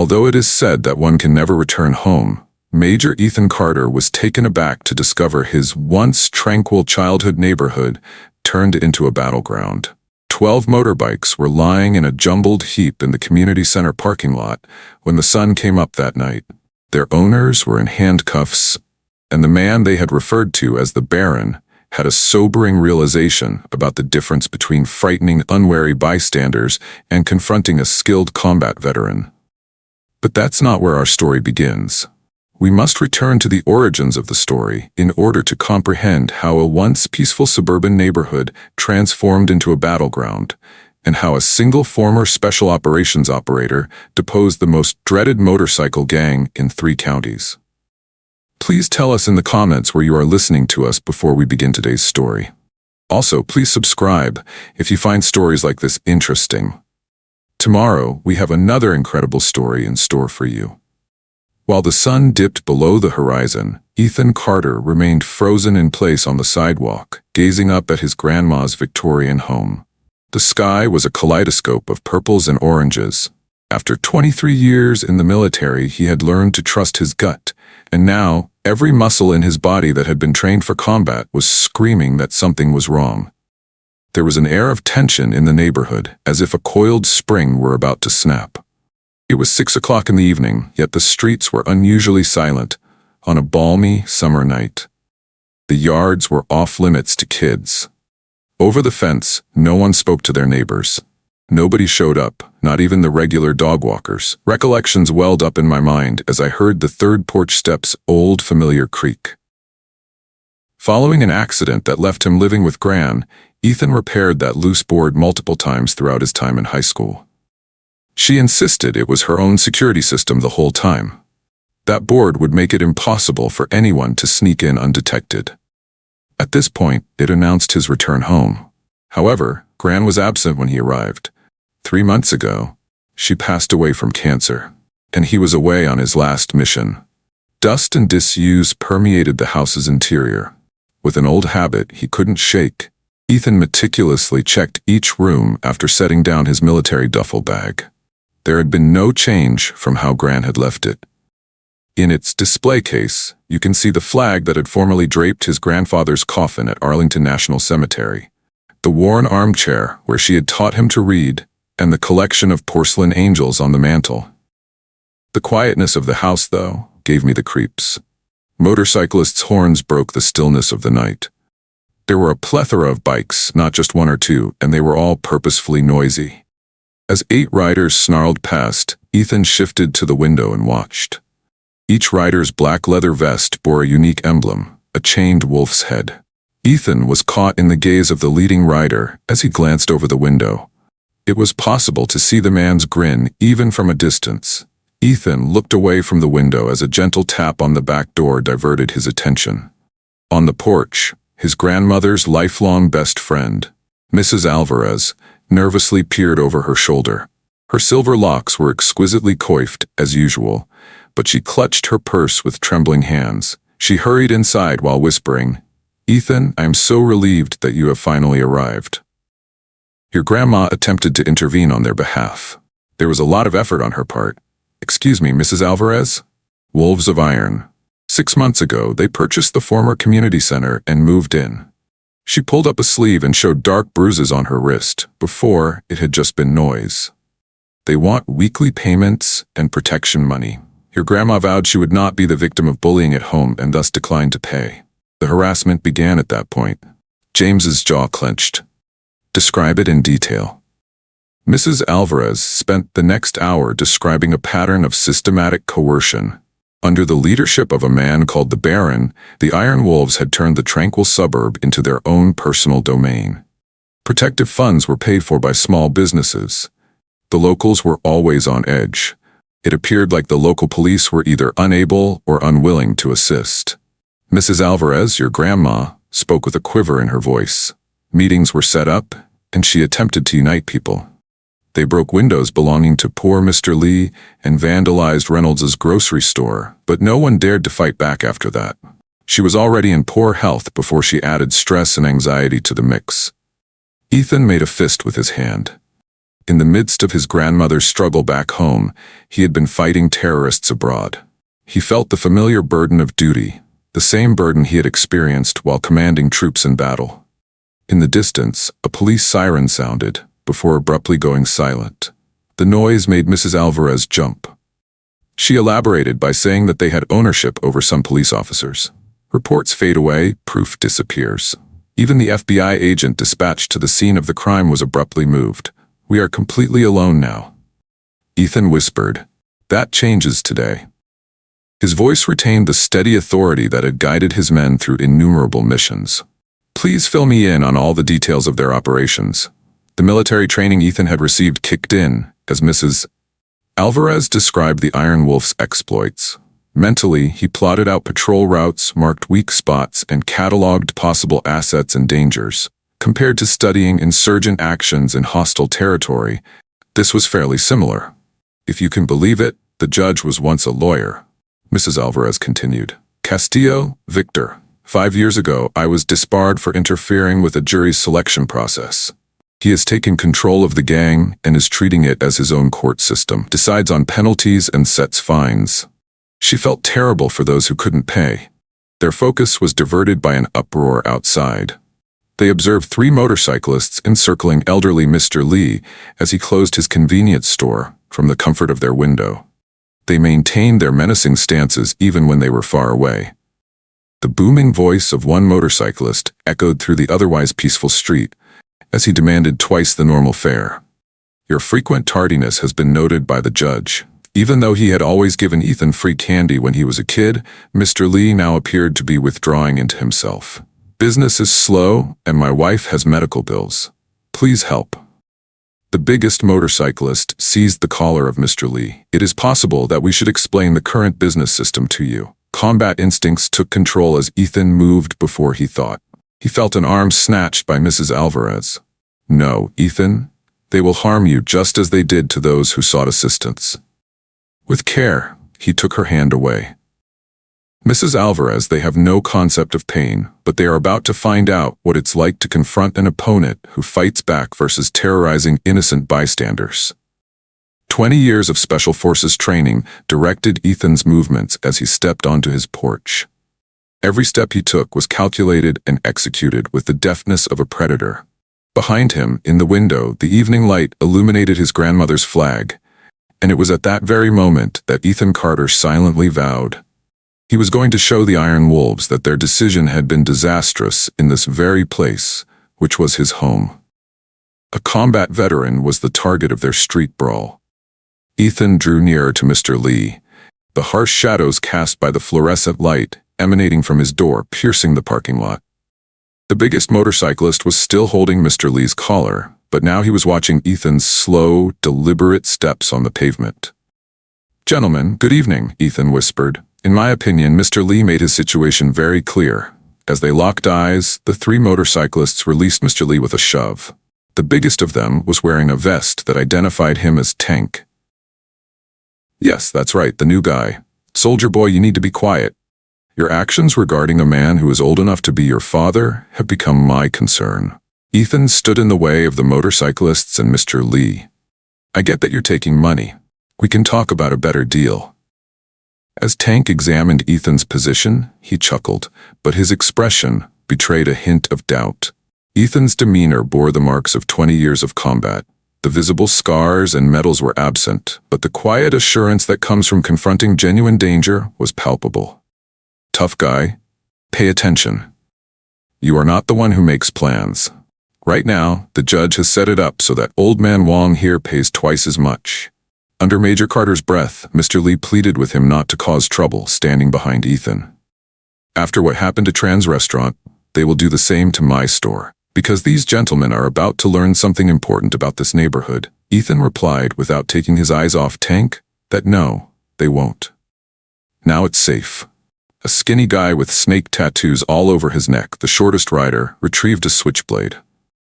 Although it is said that one can never return home, Major Ethan Carter was taken aback to discover his once tranquil childhood neighborhood turned into a battleground. 12 motorbikes were lying in a jumbled heap in the community center parking lot when the sun came up that night. Their owners were in handcuffs, and the man they had referred to as the Baron had a sobering realization about the difference between frightening unwary bystanders and confronting a skilled combat veteran. But that's not where our story begins. We must return to the origins of the story in order to comprehend how a once peaceful suburban neighborhood transformed into a battleground, and how a single former special operations operator deposed the most dreaded motorcycle gang in 3 counties. Please tell us in the comments where you are listening to us before we begin today's story. Also, please subscribe if you find stories like this interesting. Tomorrow, we have another incredible story in store for you. While the sun dipped below the horizon, Ethan Carter remained frozen in place on the sidewalk, gazing up at his grandma's Victorian home. The sky was a kaleidoscope of purples and oranges. After 23 years in the military, he had learned to trust his gut, and now, every muscle in his body that had been trained for combat was screaming that something was wrong. There was an air of tension in the neighborhood, as if a coiled spring were about to snap. It was 6 o'clock in the evening, yet the streets were unusually silent on a balmy summer night. The yards were off-limits to kids. Over the fence, no one spoke to their neighbors. Nobody showed up, not even the regular dog walkers. Recollections welled up in my mind as I heard the third porch step's old familiar creak. Following an accident that left him living with Gran, Ethan repaired that loose board multiple times throughout his time in high school. She insisted it was her own security system the whole time. That board would make it impossible for anyone to sneak in undetected. At this point, it announced his return home. However, Gran was absent when he arrived. 3 months ago, she passed away from cancer, and he was away on his last mission. Dust and disuse permeated the house's interior. With an old habit he couldn't shake, Ethan meticulously checked each room after setting down his military duffel bag. There had been no change from how Gran had left it. In its display case, you can see the flag that had formerly draped his grandfather's coffin at Arlington National Cemetery, the worn armchair where she had taught him to read, and the collection of porcelain angels on the mantel. The quietness of the house, though, gave me the creeps. Motorcyclists' horns broke the stillness of the night. There were a plethora of bikes, not just 1 or 2, and they were all purposefully noisy. As 8 riders snarled past, Ethan shifted to the window and watched. Each rider's black leather vest bore a unique emblem, a chained wolf's head. Ethan was caught in the gaze of the leading rider as he glanced over the window. It was possible to see the man's grin even from a distance. Ethan looked away from the window as a gentle tap on the back door diverted his attention. On the porch, his grandmother's lifelong best friend, Mrs. Alvarez, nervously peered over her shoulder. Her silver locks were exquisitely coiffed, as usual, but she clutched her purse with trembling hands. She hurried inside while whispering, "Ethan, I am so relieved that you have finally arrived." Your grandma attempted to intervene on their behalf. There was a lot of effort on her part. "Excuse me, Mrs. Alvarez?" Wolves of Iron. 6 months ago, they purchased the former community center and moved in. She pulled up a sleeve and showed dark bruises on her wrist. Before, it had just been noise. They want weekly payments and protection money. Your grandma vowed she would not be the victim of bullying at home and thus declined to pay. The harassment began at that point. James's jaw clenched. "Describe it in detail." Mrs. Alvarez spent the next hour describing a pattern of systematic coercion. Under the leadership of a man called the Baron, the Iron Wolves had turned the tranquil suburb into their own personal domain. Protective funds were paid for by small businesses. The locals were always on edge. It appeared like the local police were either unable or unwilling to assist. Mrs. Alvarez, your grandma, spoke with a quiver in her voice. Meetings were set up, and she attempted to unite people. They broke windows belonging to poor Mr. Lee and vandalized Reynolds's grocery store, but no one dared to fight back after that. She was already in poor health before she added stress and anxiety to the mix. Ethan made a fist with his hand. In the midst of his grandmother's struggle back home, he had been fighting terrorists abroad. He felt the familiar burden of duty, the same burden he had experienced while commanding troops in battle. In the distance, a police siren sounded, before abruptly going silent. The noise made Mrs. Alvarez jump. She elaborated by saying that they had ownership over some police officers. Reports fade away, proof disappears. Even the FBI agent dispatched to the scene of the crime was abruptly moved. "We are completely alone now." Ethan whispered, "That changes today." His voice retained the steady authority that had guided his men through innumerable missions. "Please fill me in on all the details of their operations." The military training Ethan had received kicked in, as Mrs. Alvarez described the Iron Wolf's exploits. Mentally, he plotted out patrol routes, marked weak spots, and cataloged possible assets and dangers. Compared to studying insurgent actions in hostile territory, this was fairly similar. If you can believe it, the judge was once a lawyer. Mrs. Alvarez continued. "Castillo, Victor. 5 years ago, I was disbarred for interfering with a jury's selection process. He has taken control of the gang and is treating it as his own court system, decides on penalties and sets fines." She felt terrible for those who couldn't pay. Their focus was diverted by an uproar outside. They observed 3 motorcyclists encircling elderly Mr. Lee as he closed his convenience store from the comfort of their window. They maintained their menacing stances even when they were far away. The booming voice of one motorcyclist echoed through the otherwise peaceful street as he demanded twice the normal fare. "Your frequent tardiness has been noted by the judge." Even though he had always given Ethan free candy when he was a kid, Mr. Lee now appeared to be withdrawing into himself. "Business is slow, and my wife has medical bills. Please help." The biggest motorcyclist seized the collar of Mr. Lee. "It is possible that we should explain the current business system to you." Combat instincts took control as Ethan moved before he thought. He felt an arm snatched by Mrs. Alvarez. "No, Ethan. They will harm you just as they did to those who sought assistance." With care, he took her hand away. "Mrs. Alvarez, they have no concept of pain, but they are about to find out what it's like to confront an opponent who fights back versus terrorizing innocent bystanders." 20 years of Special Forces training directed Ethan's movements as he stepped onto his porch. Every step he took was calculated and executed with the deftness of a predator. Behind him, in the window, the evening light illuminated his grandmother's flag, and it was at that very moment that Ethan Carter silently vowed he was going to show the Iron Wolves that their decision had been disastrous in this very place, which was his home. A combat veteran was the target of their street brawl. Ethan drew nearer to Mr. Lee, the harsh shadows cast by the fluorescent light emanating from his door piercing the parking lot. The biggest motorcyclist was still holding Mr. Lee's collar, but now he was watching Ethan's slow, deliberate steps on the pavement. "Gentlemen, good evening," Ethan whispered. "In my opinion, Mr. Lee made his situation very clear." As they locked eyes, the 3 motorcyclists released Mr. Lee with a shove. The biggest of them was wearing a vest that identified him as Tank. "Yes, that's right, the new guy. Soldier boy, you need to be quiet. Your actions regarding a man who is old enough to be your father have become my concern." Ethan stood in the way of the motorcyclists and Mr. Lee. "I get that you're taking money. We can talk about a better deal." As Tank examined Ethan's position, he chuckled, but his expression betrayed a hint of doubt. Ethan's demeanor bore the marks of 20 years of combat. The visible scars and medals were absent, but the quiet assurance that comes from confronting genuine danger was palpable. "Tough guy, pay attention. You are not the one who makes plans. Right now, the judge has set it up so that Old Man Wong here pays twice as much." Under Major Carter's breath, Mr. Lee pleaded with him not to cause trouble, standing behind Ethan. "After what happened to Tran's restaurant, they will do the same to my store. Because these gentlemen are about to learn something important about this neighborhood." Ethan replied without taking his eyes off Tank that no, they won't. Now it's safe. A skinny guy with snake tattoos all over his neck, the shortest rider, retrieved a switchblade.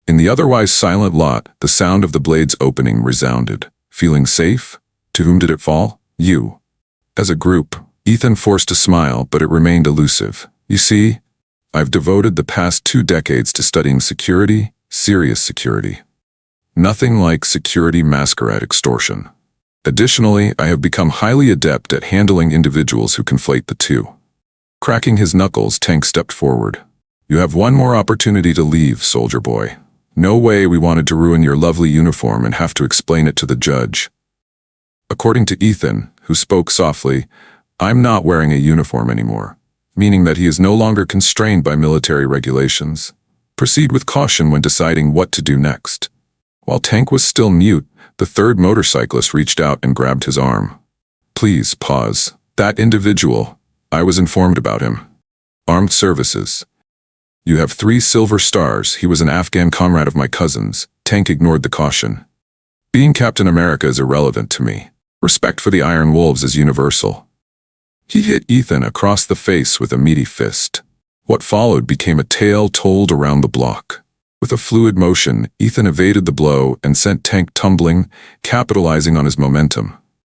In the otherwise silent lot, the sound of the blade's opening resounded. "Feeling safe? To whom did it fall? You." As a group, Ethan forced a smile, but it remained elusive. "You see, I've devoted the past 2 decades to studying security, serious security. Nothing like security masquerade extortion. Additionally, I have become highly adept at handling individuals who conflate the two. Cracking his knuckles, Tank stepped forward. You have one more opportunity to leave, soldier boy. No way we wanted to ruin your lovely uniform and have to explain it to the judge. According to Ethan, who spoke softly, I'm not wearing a uniform anymore, meaning that he is no longer constrained by military regulations. Proceed with caution when deciding what to do next. While Tank was still mute, the third motorcyclist reached out and grabbed his arm. Please, pause. That individual, I was informed about him. Armed services. You have 3 silver stars. He was an Afghan comrade of my cousin's. Tank ignored the caution. Being Captain America is irrelevant to me. Respect for the Iron Wolves is universal. He hit Ethan across the face with a meaty fist. What followed became a tale told around the block. With a fluid motion, Ethan evaded the blow and sent Tank tumbling, capitalizing on his momentum.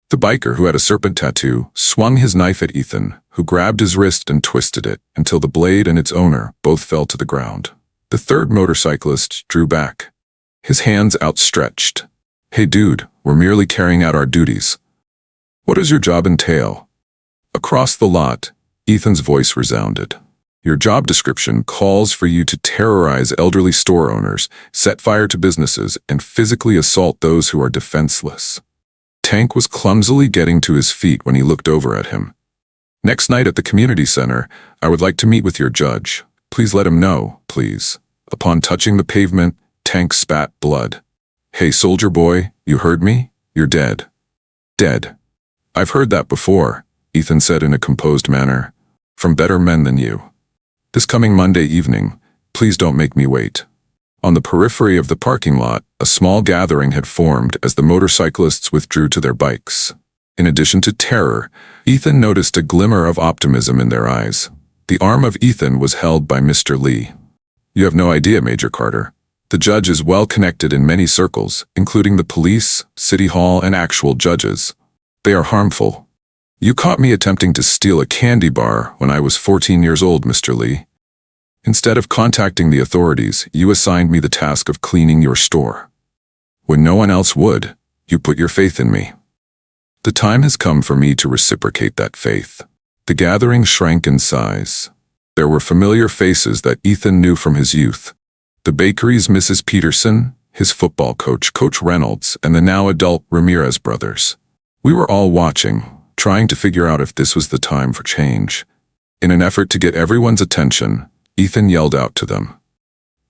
The biker, who had a serpent tattoo, swung his knife at Ethan, who grabbed his wrist and twisted it until the blade and its owner both fell to the ground. The third motorcyclist drew back, his hands outstretched. Hey dude, we're merely carrying out our duties. What does your job entail? Across the lot, Ethan's voice resounded. Your job description calls for you to terrorize elderly store owners, set fire to businesses, and physically assault those who are defenseless. Tank was clumsily getting to his feet when he looked over at him. Next night at the community center, I would like to meet with your judge. Please let him know, please. Upon touching the pavement, Tank spat blood. Hey soldier boy, you heard me? You're dead. Dead. I've heard that before, Ethan said in a composed manner. From better men than you. This coming Monday evening, please don't make me wait. On the periphery of the parking lot, a small gathering had formed as the motorcyclists withdrew to their bikes. In addition to terror, Ethan noticed a glimmer of optimism in their eyes. The arm of Ethan was held by Mr. Lee. You have no idea, Major Carter. The judge is well connected in many circles, including the police, city hall, and actual judges. They are harmful. You caught me attempting to steal a candy bar when I was 14 years old, Mr. Lee. Instead of contacting the authorities, you assigned me the task of cleaning your store. When no one else would, you put your faith in me. The time has come for me to reciprocate that faith. The gathering shrank in size. There were familiar faces that Ethan knew from his youth. The bakery's Mrs. Peterson, his football coach, Coach Reynolds, and the now adult Ramirez brothers. We were all watching, trying to figure out if this was the time for change. In an effort to get everyone's attention, Ethan yelled out to them.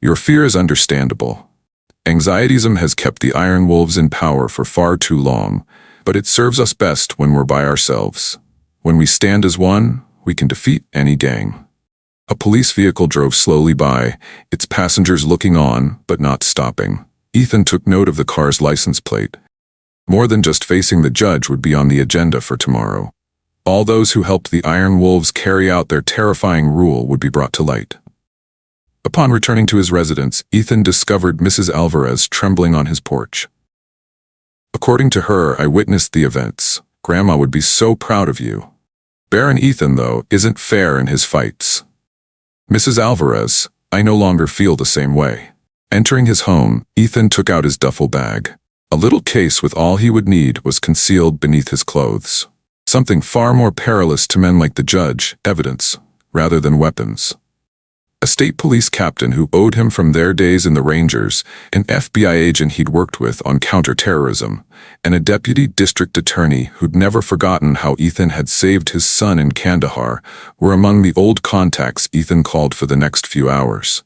Your fear is understandable. Anxietyism has kept the Iron Wolves in power for far too long, but it serves us best when we're by ourselves. When we stand as one, we can defeat any gang. A police vehicle drove slowly by, its passengers looking on, but not stopping. Ethan took note of the car's license plate. More than just facing the judge would be on the agenda for tomorrow. All those who helped the Iron Wolves carry out their terrifying rule would be brought to light. Upon returning to his residence, Ethan discovered Mrs. Alvarez trembling on his porch. According to her, I witnessed the events. Grandma would be so proud of you. Baron Ethan, though, isn't fair in his fights. Mrs. Alvarez, I no longer feel the same way. Entering his home, Ethan took out his duffel bag. A little case with all he would need was concealed beneath his clothes. Something far more perilous to men like the judge, evidence, rather than weapons. A state police captain who owed him from their days in the Rangers, an FBI agent he'd worked with on counterterrorism, and a deputy district attorney who'd never forgotten how Ethan had saved his son in Kandahar were among the old contacts Ethan called for the next few hours.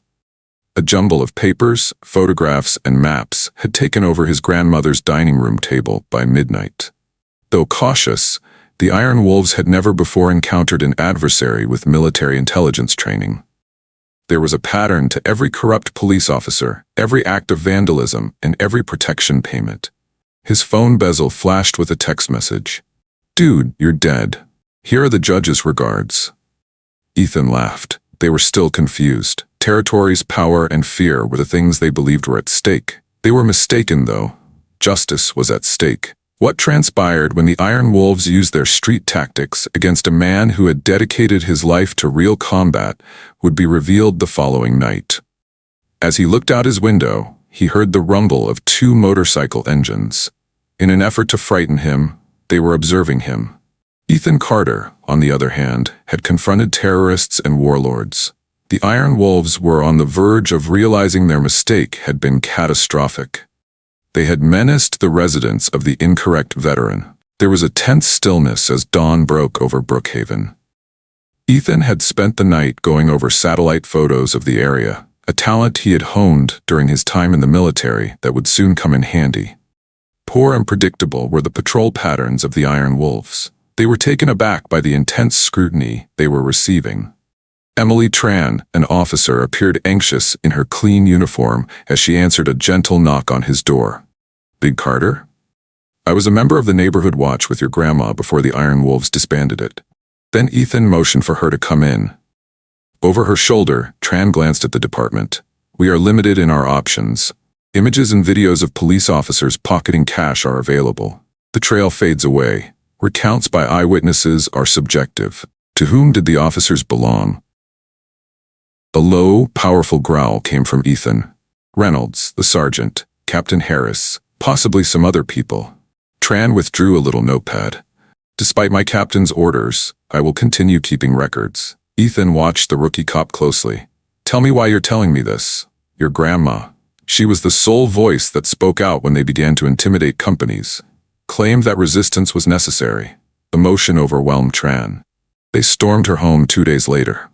A jumble of papers, photographs, and maps had taken over his grandmother's dining room table by midnight. Though cautious, the Iron Wolves had never before encountered an adversary with military intelligence training. There was a pattern to every corrupt police officer, every act of vandalism, and every protection payment. His phone bezel flashed with a text message. Dude, you're dead. Here are the judge's regards. Ethan laughed. They were still confused. Territories, power, and fear were the things they believed were at stake. They were mistaken, though. Justice was at stake. What transpired when the Iron Wolves used their street tactics against a man who had dedicated his life to real combat would be revealed the following night. As he looked out his window, he heard the rumble of 2 motorcycle engines. In an effort to frighten him, they were observing him. Ethan Carter, on the other hand, had confronted terrorists and warlords. The Iron Wolves were on the verge of realizing their mistake had been catastrophic. They had menaced the residence of the incorrect veteran. There was a tense stillness as dawn broke over Brookhaven. Ethan had spent the night going over satellite photos of the area, a talent he had honed during his time in the military that would soon come in handy. Poor and predictable were the patrol patterns of the Iron Wolves. They were taken aback by the intense scrutiny they were receiving. Emily Tran, an officer, appeared anxious in her clean uniform as she answered a gentle knock on his door. "Big Carter? I was a member of the neighborhood watch with your grandma before the Iron Wolves disbanded it." Then Ethan motioned for her to come in. Over her shoulder, Tran glanced at the department. "We are limited in our options. Images and videos of police officers pocketing cash are available. The trail fades away. Recounts by eyewitnesses are subjective. To whom did the officers belong?" A low, powerful growl came from Ethan. "Reynolds, the sergeant, Captain Harris, possibly some other people." Tran withdrew a little notepad. "Despite my captain's orders, I will continue keeping records." Ethan watched the rookie cop closely. "Tell me why you're telling me this." "Your grandma. She was the sole voice that spoke out when they began to intimidate companies. Claimed that resistance was necessary." Emotion overwhelmed Tran. "They stormed her home 2 days later."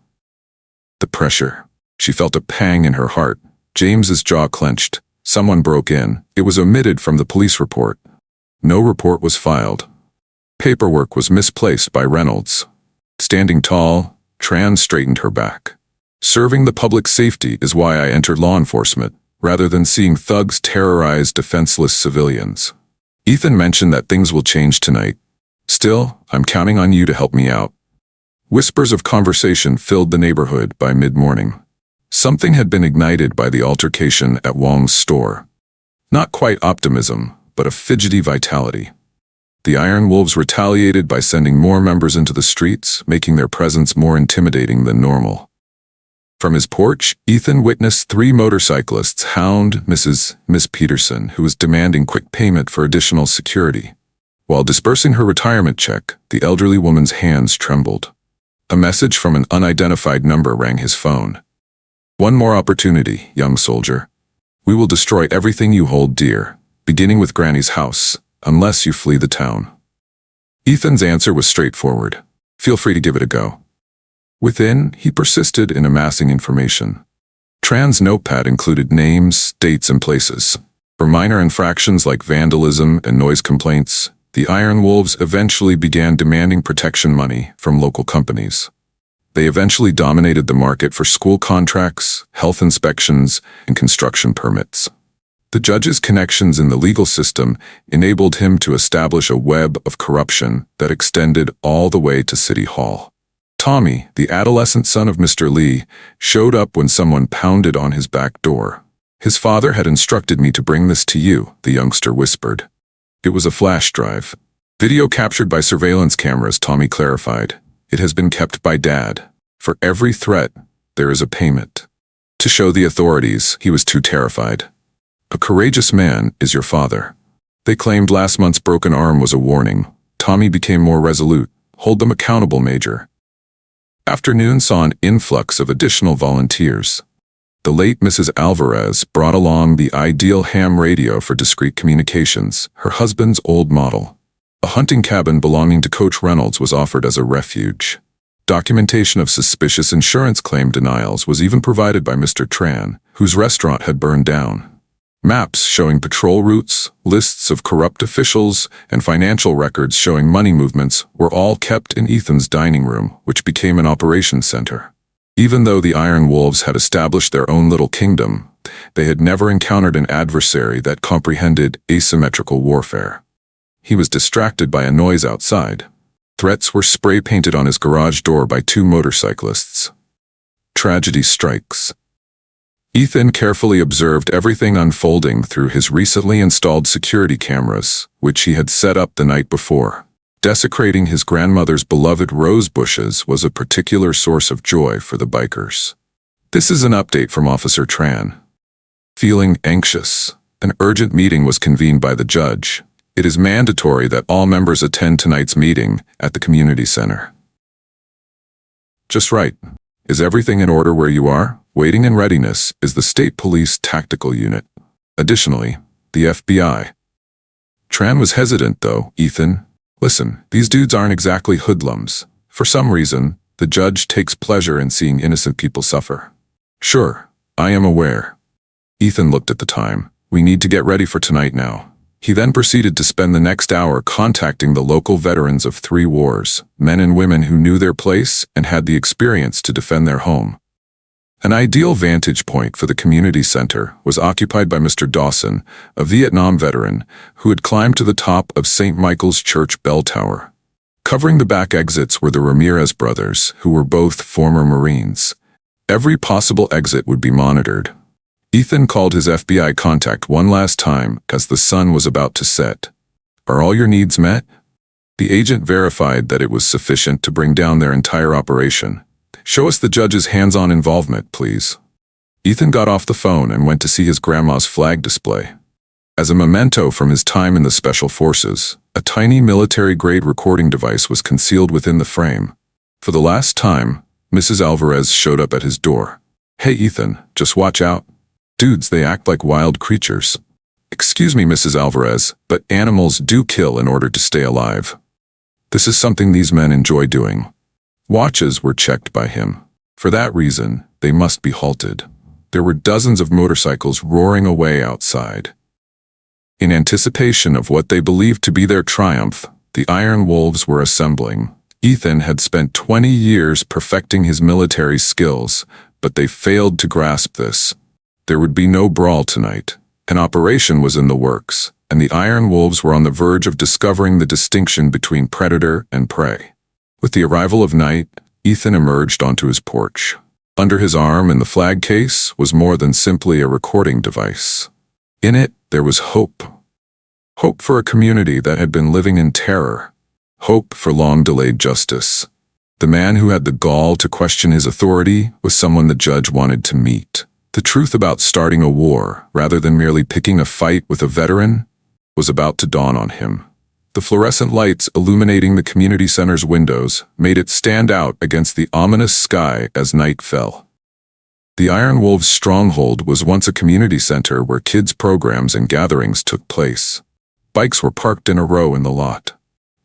The pressure. She felt a pang in her heart. James's jaw clenched. Someone broke in. It was omitted from the police report. No report was filed. Paperwork was misplaced by Reynolds. Standing tall, Tran straightened her back. "Serving the public safety is why I entered law enforcement, rather than seeing thugs terrorize defenseless civilians. Ethan mentioned that things will change tonight. Still, I'm counting on you to help me out." Whispers of conversation filled the neighborhood by mid-morning. Something had been ignited by the altercation at Wong's store. Not quite optimism, but a fidgety vitality. The Iron Wolves retaliated by sending more members into the streets, making their presence more intimidating than normal. From his porch, Ethan witnessed 3 motorcyclists hound Miss Peterson, who was demanding quick payment for additional security. While dispersing her retirement check, the elderly woman's hands trembled. A message from an unidentified number rang his phone. "One more opportunity, young soldier. We will destroy everything you hold dear, beginning with Granny's house, unless you flee the town." Ethan's answer was straightforward. "Feel free to give it a go." Within, he persisted in amassing information. Tran's notepad included names, dates, and places. For minor infractions like vandalism and noise complaints, the Iron Wolves eventually began demanding protection money from local companies. They eventually dominated the market for school contracts, health inspections, and construction permits. The judge's connections in the legal system enabled him to establish a web of corruption that extended all the way to City Hall. Tommy, the adolescent son of Mr. Lee, showed up when someone pounded on his back door. "His father had instructed me to bring this to you," the youngster whispered. It was a flash drive. "Video captured by surveillance cameras," Tommy clarified. "It has been kept by Dad. For every threat, there is a payment." To show the authorities, he was too terrified. "A courageous man is your father." They claimed last month's broken arm was a warning. Tommy became more resolute. "Hold them accountable, Major." Afternoon saw an influx of additional volunteers. The late Mrs. Alvarez brought along the ideal ham radio for discreet communications, her husband's old model. A hunting cabin belonging to Coach Reynolds was offered as a refuge. Documentation of suspicious insurance claim denials was even provided by Mr. Tran, whose restaurant had burned down. Maps showing patrol routes, lists of corrupt officials, and financial records showing money movements were all kept in Ethan's dining room, which became an operations center. Even though the Iron Wolves had established their own little kingdom, they had never encountered an adversary that comprehended asymmetrical warfare. He was distracted by a noise outside. Threats were spray-painted on his garage door by 2 motorcyclists. Tragedy strikes. Ethan carefully observed everything unfolding through his recently installed security cameras, which he had set up the night before. Desecrating his grandmother's beloved rose bushes was a particular source of joy for the bikers. "This is an update from Officer Tran. Feeling anxious, an urgent meeting was convened by the judge. It is mandatory that all members attend tonight's meeting at the community center. Just right. Is everything in order where you are? Waiting in readiness is the State Police Tactical Unit. Additionally, the FBI. Tran was hesitant though. Ethan, listen, these dudes aren't exactly hoodlums. For some reason, the judge takes pleasure in seeing innocent people suffer. Sure, I am aware. Ethan looked at the time. We need to get ready for tonight now. He then proceeded to spend the next hour contacting the local veterans of 3 wars, men and women who knew their place and had the experience to defend their home. An ideal vantage point for the community center was occupied by Mr. Dawson, a Vietnam veteran who had climbed to the top of St. Michael's Church bell tower. Covering the back exits were the Ramirez brothers, who were both former Marines. Every possible exit would be monitored. Ethan called his FBI contact one last time as the sun was about to set. Are all your needs met? The agent verified that it was sufficient to bring down their entire operation. Show us the judge's hands-on involvement, please. Ethan got off the phone and went to see his grandma's flag display. As a memento from his time in the Special Forces, a tiny military-grade recording device was concealed within the frame. For the last time, Mrs. Alvarez showed up at his door. Hey Ethan, just watch out. Dudes, they act like wild creatures. Excuse me, Mrs. Alvarez, but animals do kill in order to stay alive. This is something these men enjoy doing. Watches were checked by him. For that reason, they must be halted. There were dozens of motorcycles roaring away outside. In anticipation of what they believed to be their triumph, the Iron Wolves were assembling. Ethan had spent 20 years perfecting his military skills, but they failed to grasp this. There would be no brawl tonight. An operation was in the works, and the Iron Wolves were on the verge of discovering the distinction between predator and prey. With the arrival of night, Ethan emerged onto his porch. Under his arm in the flag case was more than simply a recording device. In it, there was hope. Hope for a community that had been living in terror. Hope for long-delayed justice. The man who had the gall to question his authority was someone the judge wanted to meet. The truth about starting a war, rather than merely picking a fight with a veteran, was about to dawn on him. The fluorescent lights illuminating the community center's windows made it stand out against the ominous sky as night fell. The Iron Wolves' stronghold was once a community center where kids' programs and gatherings took place. Bikes were parked in a row in the lot.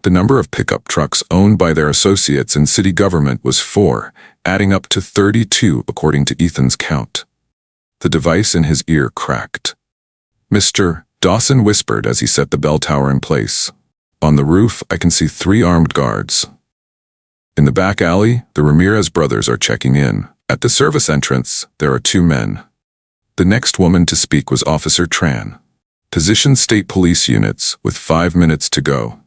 The number of pickup trucks owned by their associates in city government was 4, adding up to 32 according to Ethan's count. The device in his ear cracked. Mr. Dawson whispered as he set the bell tower in place. On the roof, I can see 3 armed guards. In the back alley, the Ramirez brothers are checking in. At the service entrance, there are 2 men. The next woman to speak was Officer Tran. Position state police units with 5 minutes to go.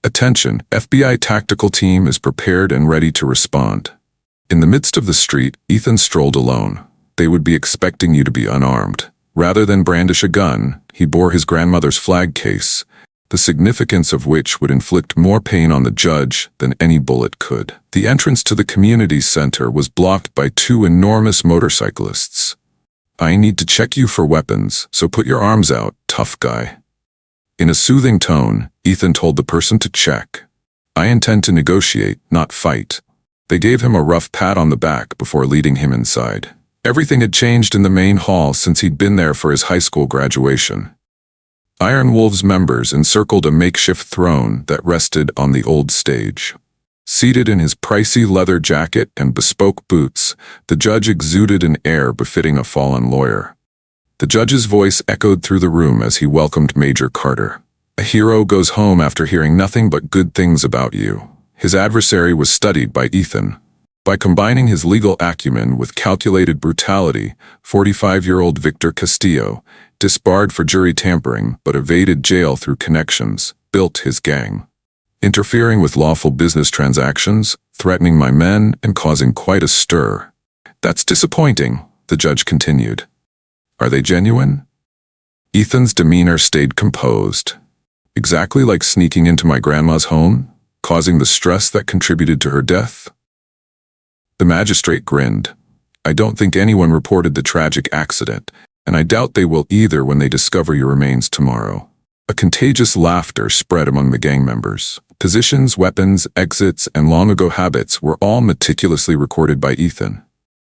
Attention, FBI tactical team is prepared and ready to respond. In the midst of the street, Ethan strolled alone. They would be expecting you to be unarmed. Rather than brandish a gun, he bore his grandmother's flag case, the significance of which would inflict more pain on the judge than any bullet could. The entrance to the community center was blocked by 2 enormous motorcyclists. I need to check you for weapons, so put your arms out, tough guy. In a soothing tone, Ethan told the person to check. I intend to negotiate, not fight. They gave him a rough pat on the back before leading him inside. Everything had changed in the main hall since he'd been there for his high school graduation. Iron Wolves members encircled a makeshift throne that rested on the old stage. Seated in his pricey leather jacket and bespoke boots, the judge exuded an air befitting a fallen lawyer. The judge's voice echoed through the room as he welcomed Major Carter. A hero goes home after hearing nothing but good things about you. His adversary was studied by Ethan. By combining his legal acumen with calculated brutality, 45-year-old Victor Castillo, disbarred for jury tampering but evaded jail through connections, built his gang. Interfering with lawful business transactions, threatening my men, and causing quite a stir. That's disappointing, the judge continued. Are they genuine? Ethan's demeanor stayed composed. Exactly like sneaking into my grandma's home, causing the stress that contributed to her death? The magistrate grinned. I don't think anyone reported the tragic accident. and I doubt they will either when they discover your remains tomorrow." A contagious laughter spread among the gang members. Positions, weapons, exits, and long-ago habits were all meticulously recorded by Ethan.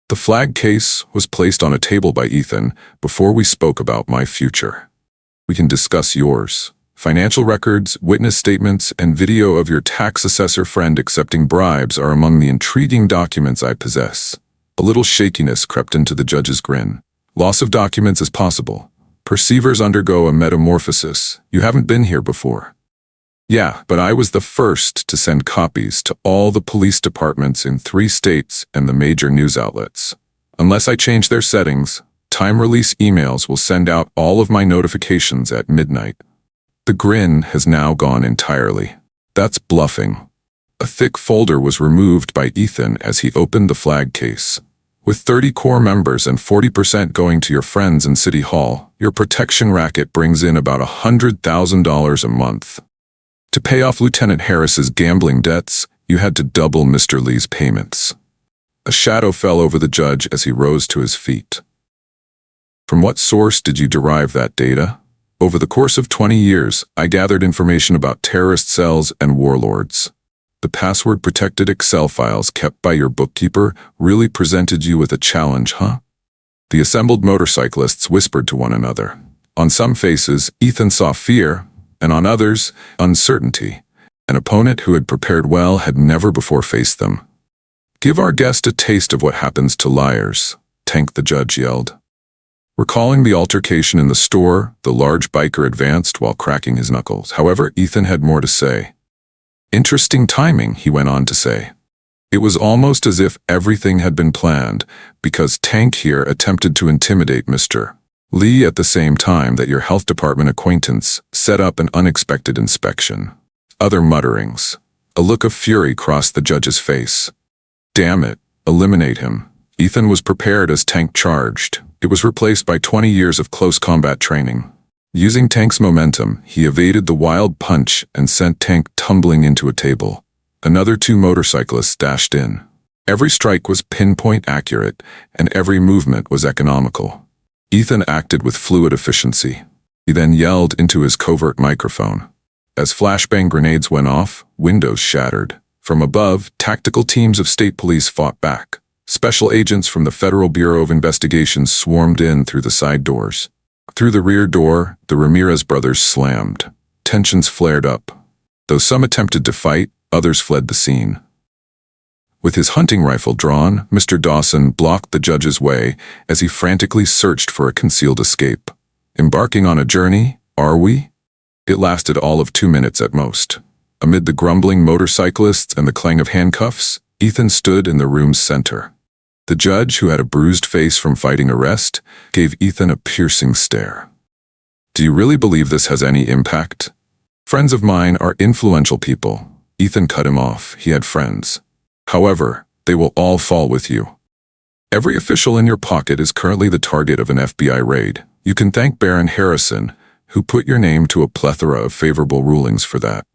The flag case was placed on a table by Ethan before we spoke about my future. "We can discuss yours. Financial records, witness statements, and video of your tax assessor friend accepting bribes are among the intriguing documents I possess." A little shakiness crept into the judge's grin. "Loss of documents is possible. Perceivers undergo a metamorphosis. You haven't been here before." "Yeah, but I was the first to send copies to all the police departments in 3 states and the major news outlets. Unless I change their settings, time-release emails will send out all of my notifications at midnight." The grin has now gone entirely. "That's bluffing." A thick folder was removed by Ethan as he opened the flag case. "With 30 core members and 40% going to your friends in City Hall, your protection racket brings in about $100,000 a month. To pay off Lieutenant Harris's gambling debts, you had to double Mr. Lee's payments." A shadow fell over the judge as he rose to his feet. "From what source did you derive that data?" "Over the course of 20 years, I gathered information about terrorist cells and warlords. The password-protected Excel files kept by your bookkeeper really presented you with a challenge, huh?" The assembled motorcyclists whispered to one another. On some faces, Ethan saw fear, and on others, uncertainty. An opponent who had prepared well had never before faced them. "Give our guest a taste of what happens to liars," Tank the judge yelled. Recalling the altercation in the store, the large biker advanced while cracking his knuckles. However, Ethan had more to say. "Interesting timing," he went on to say. "It was almost as if everything had been planned, because Tank here attempted to intimidate Mr. Lee at the same time that your health department acquaintance set up an unexpected inspection." Other mutterings. A look of fury crossed the judge's face. "Damn it, eliminate him." Ethan was prepared as Tank charged. It was replaced by 20 years of close combat training. Using Tank's momentum, he evaded the wild punch and sent Tank tumbling into a table. Another 2 motorcyclists dashed in. Every strike was pinpoint accurate, and every movement was economical. Ethan acted with fluid efficiency. He then yelled into his covert microphone. As flashbang grenades went off, windows shattered. From above, tactical teams of state police fought back. Special agents from the Federal Bureau of Investigation swarmed in through the side doors. Through the rear door, the Ramirez brothers slammed. Tensions flared up. Though some attempted to fight, others fled the scene. With his hunting rifle drawn, Mr. Dawson blocked the judge's way as he frantically searched for a concealed escape. Embarking on a journey, are we? It lasted all of 2 minutes at most. Amid the grumbling motorcyclists and the clang of handcuffs, Ethan stood in the room's center. The judge, who had a bruised face from fighting arrest, gave Ethan a piercing stare. "Do you really believe this has any impact?" "Friends of mine are influential people." Ethan cut him off. He had friends. "However, they will all fall with you. Every official in your pocket is currently the target of an FBI raid. You can thank Baron Harrison, who put your name to a plethora of favorable rulings for that."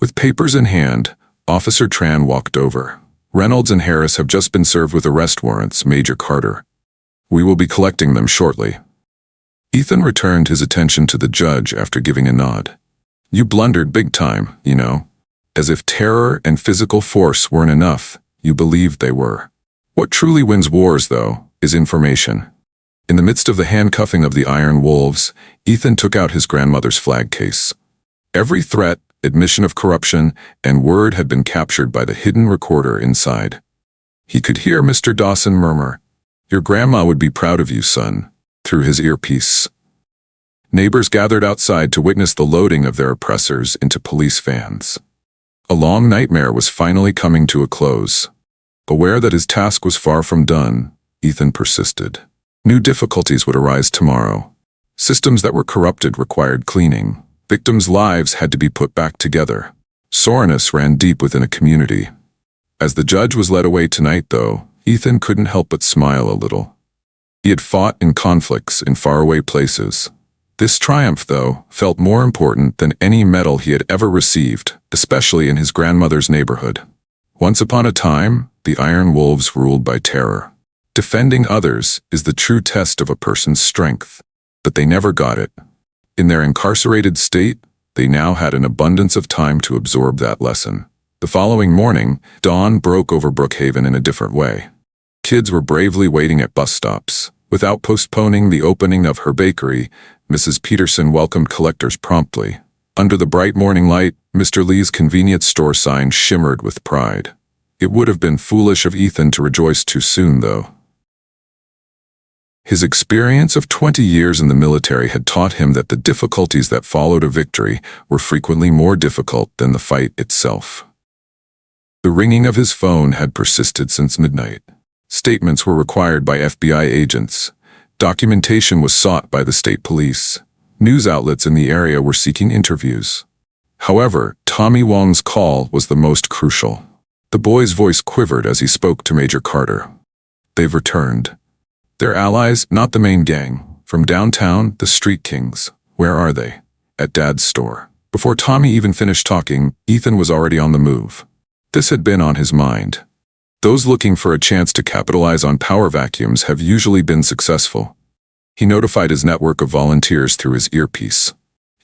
With papers in hand, Officer Tran walked over. "Reynolds and Harris have just been served with arrest warrants, Major Carter. We will be collecting them shortly." Ethan returned his attention to the judge after giving a nod. "You blundered big time, you know. As if terror and physical force weren't enough, you believed they were. What truly wins wars, though, is information." In the midst of the handcuffing of the Iron Wolves, Ethan took out his grandmother's flag case. Every threat, admission of corruption, and word had been captured by the hidden recorder inside. He could hear Mr. Dawson murmur, "Your grandma would be proud of you, son," through his earpiece. Neighbors gathered outside to witness the loading of their oppressors into police vans. A long nightmare was finally coming to a close. Aware that his task was far from done, Ethan persisted. New difficulties would arise tomorrow. Systems that were corrupted required cleaning. Victims' lives had to be put back together. Soreness ran deep within a community. As the judge was led away tonight, though, Ethan couldn't help but smile a little. He had fought in conflicts in faraway places. This triumph, though, felt more important than any medal he had ever received, especially in his grandmother's neighborhood. Once upon a time, the Iron Wolves ruled by terror. Defending others is the true test of a person's strength. But they never got it. In their incarcerated state, they now had an abundance of time to absorb that lesson. The following morning, dawn broke over Brookhaven in a different way. Kids were bravely waiting at bus stops. Without postponing the opening of her bakery, Mrs. Peterson welcomed collectors promptly. Under the bright morning light, Mr. Lee's convenience store sign shimmered with pride. It would have been foolish of Ethan to rejoice too soon, though. His experience of 20 years in the military had taught him that the difficulties that followed a victory were frequently more difficult than the fight itself. The ringing of his phone had persisted since midnight. Statements were required by FBI agents. Documentation was sought by the state police. News outlets in the area were seeking interviews. However, Tommy Wong's call was the most crucial. The boy's voice quivered as he spoke to Major Carter. They've returned. They're allies, not the main gang. From downtown, the Street Kings. Where are they? At Dad's store. Before Tommy even finished talking, Ethan was already on the move. This had been on his mind. Those looking for a chance to capitalize on power vacuums have usually been successful. He notified his network of volunteers through his earpiece.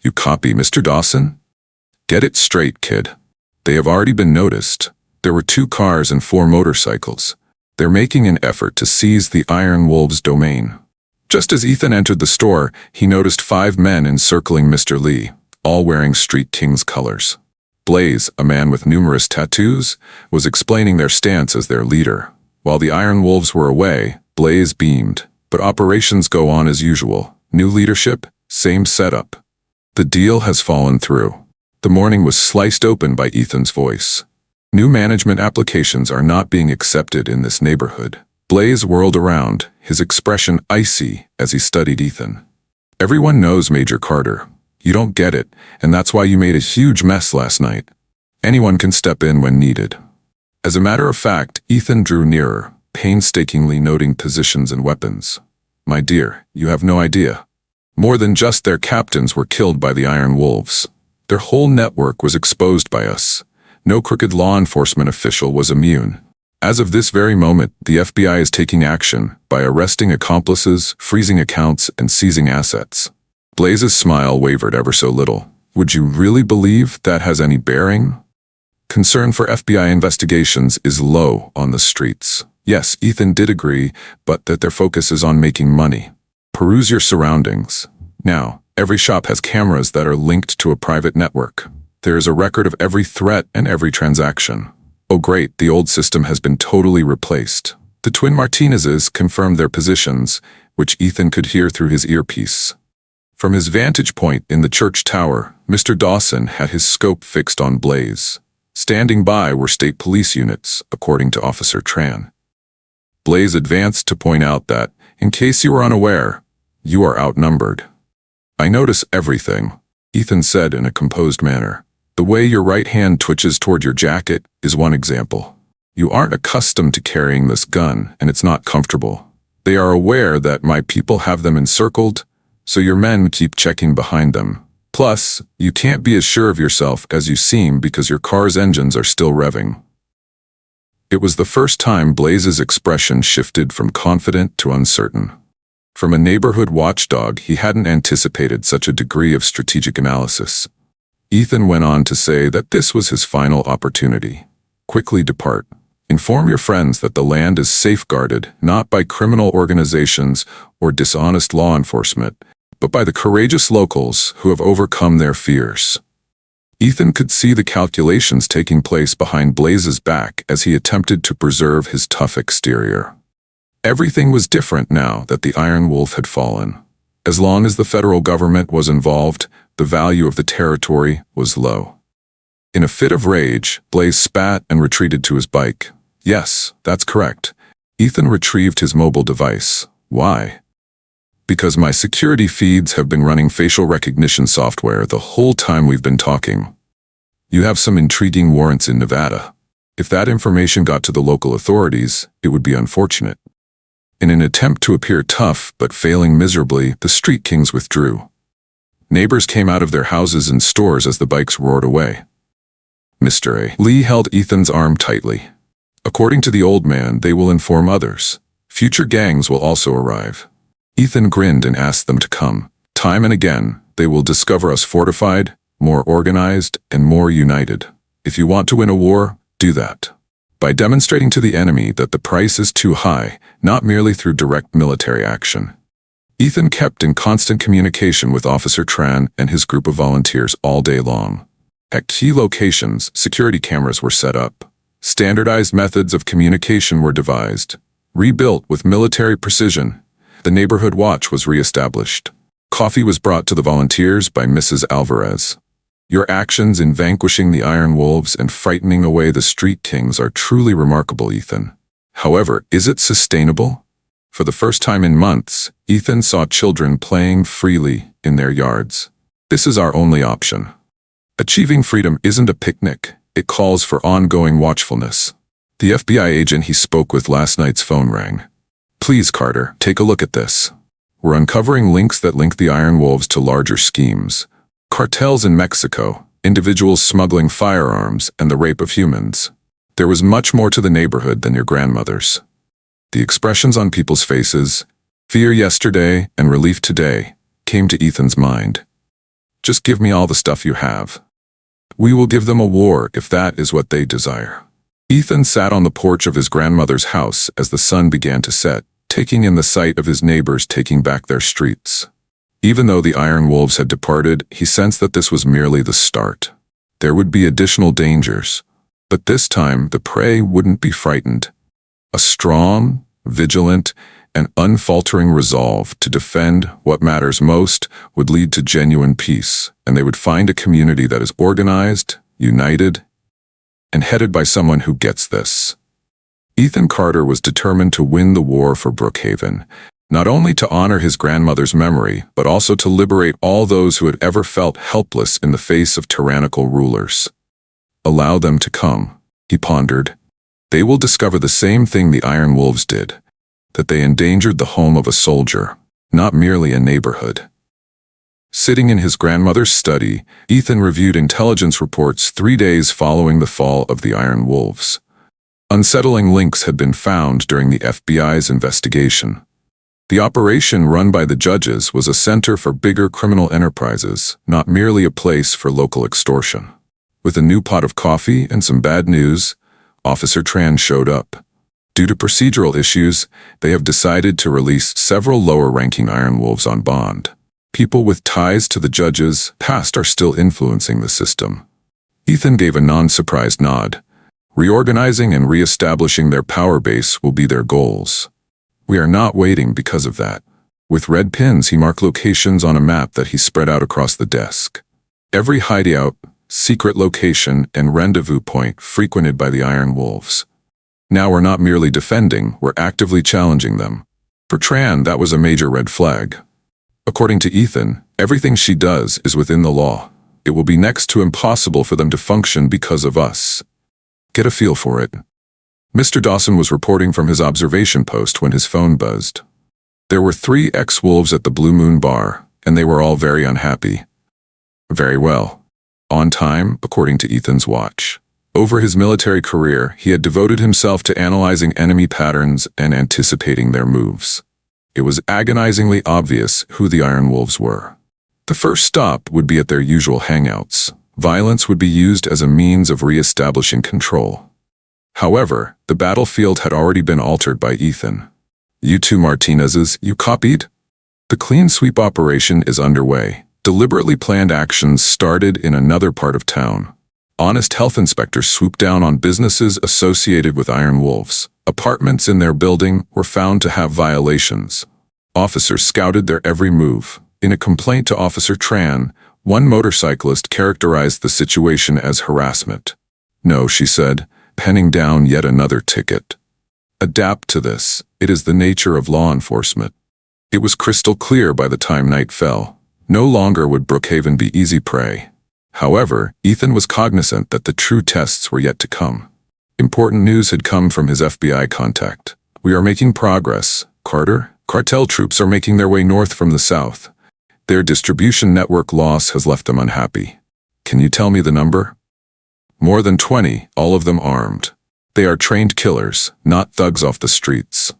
You copy, Mr. Dawson? Get it straight, kid. They have already been noticed. There were 2 cars and 4 motorcycles. They're making an effort to seize the Iron Wolves' domain. Just as Ethan entered the store, he noticed 5 men encircling Mr. Lee, all wearing Street King's colors. Blaze, a man with numerous tattoos, was explaining their stance as their leader. While the Iron Wolves were away, Blaze beamed. But operations go on as usual. New leadership, same setup. The deal has fallen through. The morning was sliced open by Ethan's voice. New management applications are not being accepted in this neighborhood. Blaze whirled around, his expression icy as he studied Ethan. Everyone knows Major Carter. You don't get it, and that's why you made a huge mess last night. Anyone can step in when needed. As a matter of fact, Ethan drew nearer, painstakingly noting positions and weapons. My dear, you have no idea. More than just their captains were killed by the Iron Wolves. Their whole network was exposed by us. No crooked law enforcement official was immune. As of this very moment, the FBI is taking action by arresting accomplices, freezing accounts, and seizing assets. Blaze's smile wavered ever so little. Would you really believe that has any bearing? Concern for FBI investigations is low on the streets. Yes, Ethan did agree, but that their focus is on making money. Peruse your surroundings. Now, every shop has cameras that are linked to a private network. There is a record of every threat and every transaction. Oh great, the old system has been totally replaced. The twin Martinezes confirmed their positions, which Ethan could hear through his earpiece. From his vantage point in the church tower, Mr. Dawson had his scope fixed on Blaze. Standing by were state police units, according to Officer Tran. Blaze advanced to point out that, in case you were unaware, you are outnumbered. I notice everything, Ethan said in a composed manner. The way your right hand twitches toward your jacket is one example. You aren't accustomed to carrying this gun, and it's not comfortable. They are aware that my people have them encircled, so your men keep checking behind them. Plus, you can't be as sure of yourself as you seem because your car's engines are still revving. It was the first time Blaze's expression shifted from confident to uncertain. From a neighborhood watchdog, he hadn't anticipated such a degree of strategic analysis. Ethan went on to say that this was his final opportunity. Quickly depart. Inform your friends that the land is safeguarded not by criminal organizations or dishonest law enforcement, but by the courageous locals who have overcome their fears. Ethan could see the calculations taking place behind Blaze's back as he attempted to preserve his tough exterior. Everything was different now that the Iron Wolf had fallen. As long as the federal government was involved, the value of the territory was low. In a fit of rage, Blaze spat and retreated to his bike. Yes, that's correct. Ethan retrieved his mobile device. Why? Because my security feeds have been running facial recognition software the whole time we've been talking. You have some intriguing warrants in Nevada. If that information got to the local authorities, it would be unfortunate. In an attempt to appear tough but failing miserably, the Street Kings withdrew. Neighbors came out of their houses and stores as the bikes roared away. Mr. A. Lee held Ethan's arm tightly. According to the old man, they will inform others. Future gangs will also arrive. Ethan grinned and asked them to come. Time and again, they will discover us fortified, more organized, and more united. If you want to win a war, do that. By demonstrating to the enemy that the price is too high, not merely through direct military action. Ethan kept in constant communication with Officer Tran and his group of volunteers all day long. At key locations, security cameras were set up. Standardized methods of communication were devised. Rebuilt with military precision, the neighborhood watch was re-established. Coffee was brought to the volunteers by Mrs. Alvarez. Your actions in vanquishing the Iron Wolves and frightening away the Street Kings are truly remarkable, Ethan. However, is it sustainable? For the first time in months, Ethan saw children playing freely in their yards. This is our only option. Achieving freedom isn't a picnic. It calls for ongoing watchfulness. The FBI agent he spoke with last night's phone rang. Please, Carter, take a look at this. We're uncovering links that link the Iron Wolves to larger schemes. Cartels in Mexico, individuals smuggling firearms, and the rape of humans. There was much more to the neighborhood than your grandmother's. The expressions on people's faces, fear yesterday and relief today, came to Ethan's mind. Just give me all the stuff you have. We will give them a war if that is what they desire. Ethan sat on the porch of his grandmother's house as the sun began to set, taking in the sight of his neighbors taking back their streets. Even though the Iron Wolves had departed, he sensed that this was merely the start. There would be additional dangers, but this time the prey wouldn't be frightened. A strong, vigilant, and unfaltering resolve to defend what matters most would lead to genuine peace, and they would find a community that is organized, united, and headed by someone who gets this. Ethan Carter was determined to win the war for Brookhaven, not only to honor his grandmother's memory, but also to liberate all those who had ever felt helpless in the face of tyrannical rulers. Allow them to come, he pondered. They will discover the same thing the Iron Wolves did, that they endangered the home of a soldier, not merely a neighborhood. Sitting in his grandmother's study, Ethan reviewed intelligence reports 3 days following the fall of the Iron Wolves. Unsettling links had been found during the FBI's investigation. The operation run by the judges was a center for bigger criminal enterprises, not merely a place for local extortion. With a new pot of coffee and some bad news, Officer Tran showed up. Due to procedural issues, they have decided to release several lower-ranking Iron Wolves on bond. People with ties to the judges' past are still influencing the system. Ethan gave a non-surprised nod. Reorganizing and re-establishing their power base will be their goals. We are not waiting because of that. With red pins, he marked locations on a map that he spread out across the desk. Every hideout, secret location, and rendezvous point frequented by the Iron Wolves. Now we're not merely defending, we're actively challenging them. For Tran, that was a major red flag. According to Ethan, everything she does is within the law. It will be next to impossible for them to function because of us. Get a feel for it. Mr. Dawson was reporting from his observation post when his phone buzzed. There were 3 ex-wolves at the Blue Moon Bar, and they were all very unhappy. Very well. On time, according to Ethan's watch. Over his military career, he had devoted himself to analyzing enemy patterns and anticipating their moves. It was agonizingly obvious who the Iron Wolves were. The first stop would be at their usual hangouts. Violence would be used as a means of re-establishing control. However, the battlefield had already been altered by Ethan. You two Martinezes, you copied? The clean sweep operation is underway. Deliberately planned actions started in another part of town. Honest health inspectors swooped down on businesses associated with Iron Wolves. Apartments in their building were found to have violations. Officers scouted their every move. In a complaint to Officer Tran, one motorcyclist characterized the situation as harassment. No, she said, penning down yet another ticket. Adapt to this. It is the nature of law enforcement. It was crystal clear by the time night fell. No longer would Brookhaven be easy prey. However, Ethan was cognizant that the true tests were yet to come. Important news had come from his FBI contact. We are making progress, Carter. Cartel troops are making their way north from the south. Their distribution network loss has left them unhappy. Can you tell me the number? More than 20, all of them armed. They are trained killers, not thugs off the streets.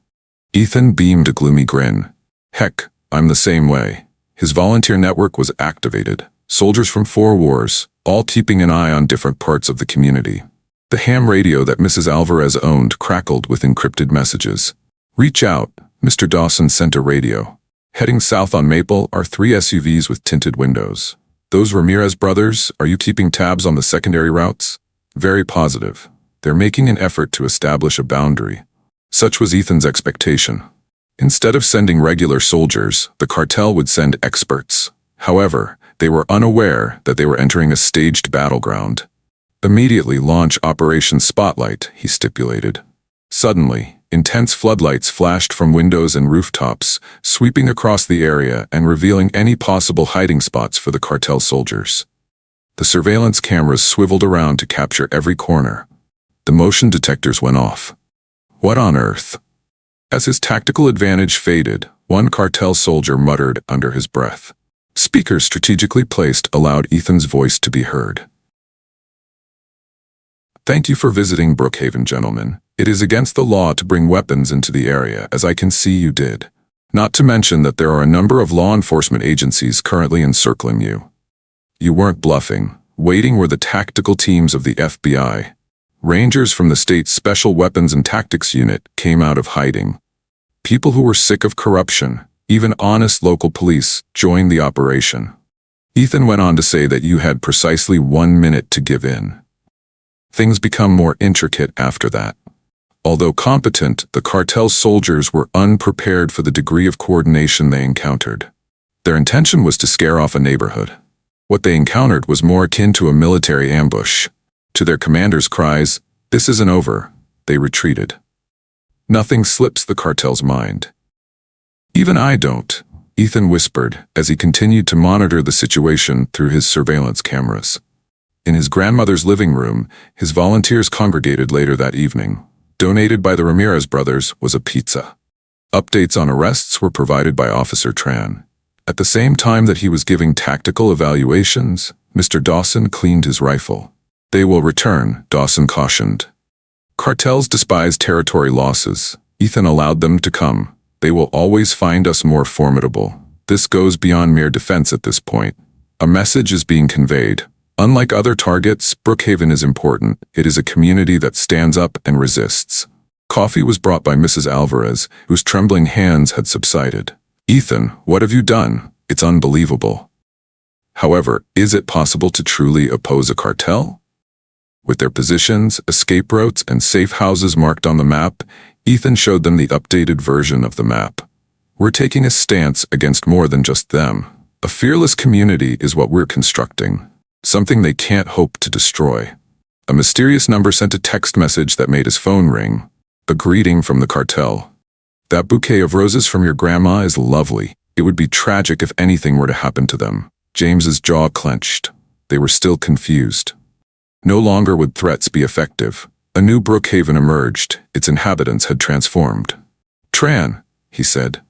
Ethan beamed a gloomy grin. Heck, I'm the same way. His volunteer network was activated. Soldiers from 4 wars, all keeping an eye on different parts of the community. The ham radio that Mrs. Alvarez owned crackled with encrypted messages. Reach out, Mr. Dawson sent a radio. Heading south on Maple are 3 SUVs with tinted windows. Those Ramirez brothers, are you keeping tabs on the secondary routes? Very positive. They're making an effort to establish a boundary. Such was Ethan's expectation. Instead of sending regular soldiers, the cartel would send experts. However, they were unaware that they were entering a staged battleground. Immediately launch Operation Spotlight, he stipulated. Suddenly, intense floodlights flashed from windows and rooftops, sweeping across the area and revealing any possible hiding spots for the cartel soldiers. The surveillance cameras swiveled around to capture every corner. The motion detectors went off. What on earth? As his tactical advantage faded, one cartel soldier muttered under his breath. Speakers strategically placed allowed Ethan's voice to be heard. Thank you for visiting Brookhaven, gentlemen. It is against the law to bring weapons into the area, as I can see you did. Not to mention that there are a number of law enforcement agencies currently encircling you. You weren't bluffing. Waiting were the tactical teams of the FBI. Rangers from the state's Special Weapons and Tactics Unit came out of hiding. People who were sick of corruption, even honest local police, joined the operation. Ethan went on to say that you had precisely 1 minute to give in. Things become more intricate after that. Although competent, the cartel soldiers were unprepared for the degree of coordination they encountered. Their intention was to scare off a neighborhood. What they encountered was more akin to a military ambush. To their commander's cries, "This isn't over," they retreated. Nothing slips the cartel's mind. Even I don't, Ethan whispered as he continued to monitor the situation through his surveillance cameras. In his grandmother's living room, his volunteers congregated later that evening. Donated by the Ramirez brothers was a pizza. Updates on arrests were provided by Officer Tran. At the same time that he was giving tactical evaluations, Mr. Dawson cleaned his rifle. They will return, Dawson cautioned. Cartels despise territory losses. Ethan allowed them to come. They will always find us more formidable. This goes beyond mere defense at this point. A message is being conveyed. Unlike other targets, Brookhaven is important. It is a community that stands up and resists. Coffee was brought by Mrs. Alvarez, whose trembling hands had subsided. Ethan, what have you done? It's unbelievable. However, is it possible to truly oppose a cartel? With their positions, escape routes, and safe houses marked on the map, Ethan showed them the updated version of the map. We're taking a stance against more than just them. A fearless community is what we're constructing. Something they can't hope to destroy. A mysterious number sent a text message that made his phone ring. A greeting from the cartel. That bouquet of roses from your grandma is lovely. It would be tragic if anything were to happen to them. James's jaw clenched. They were still confused. No longer would threats be effective. A new Brookhaven emerged. Its inhabitants had transformed. Tran, he said.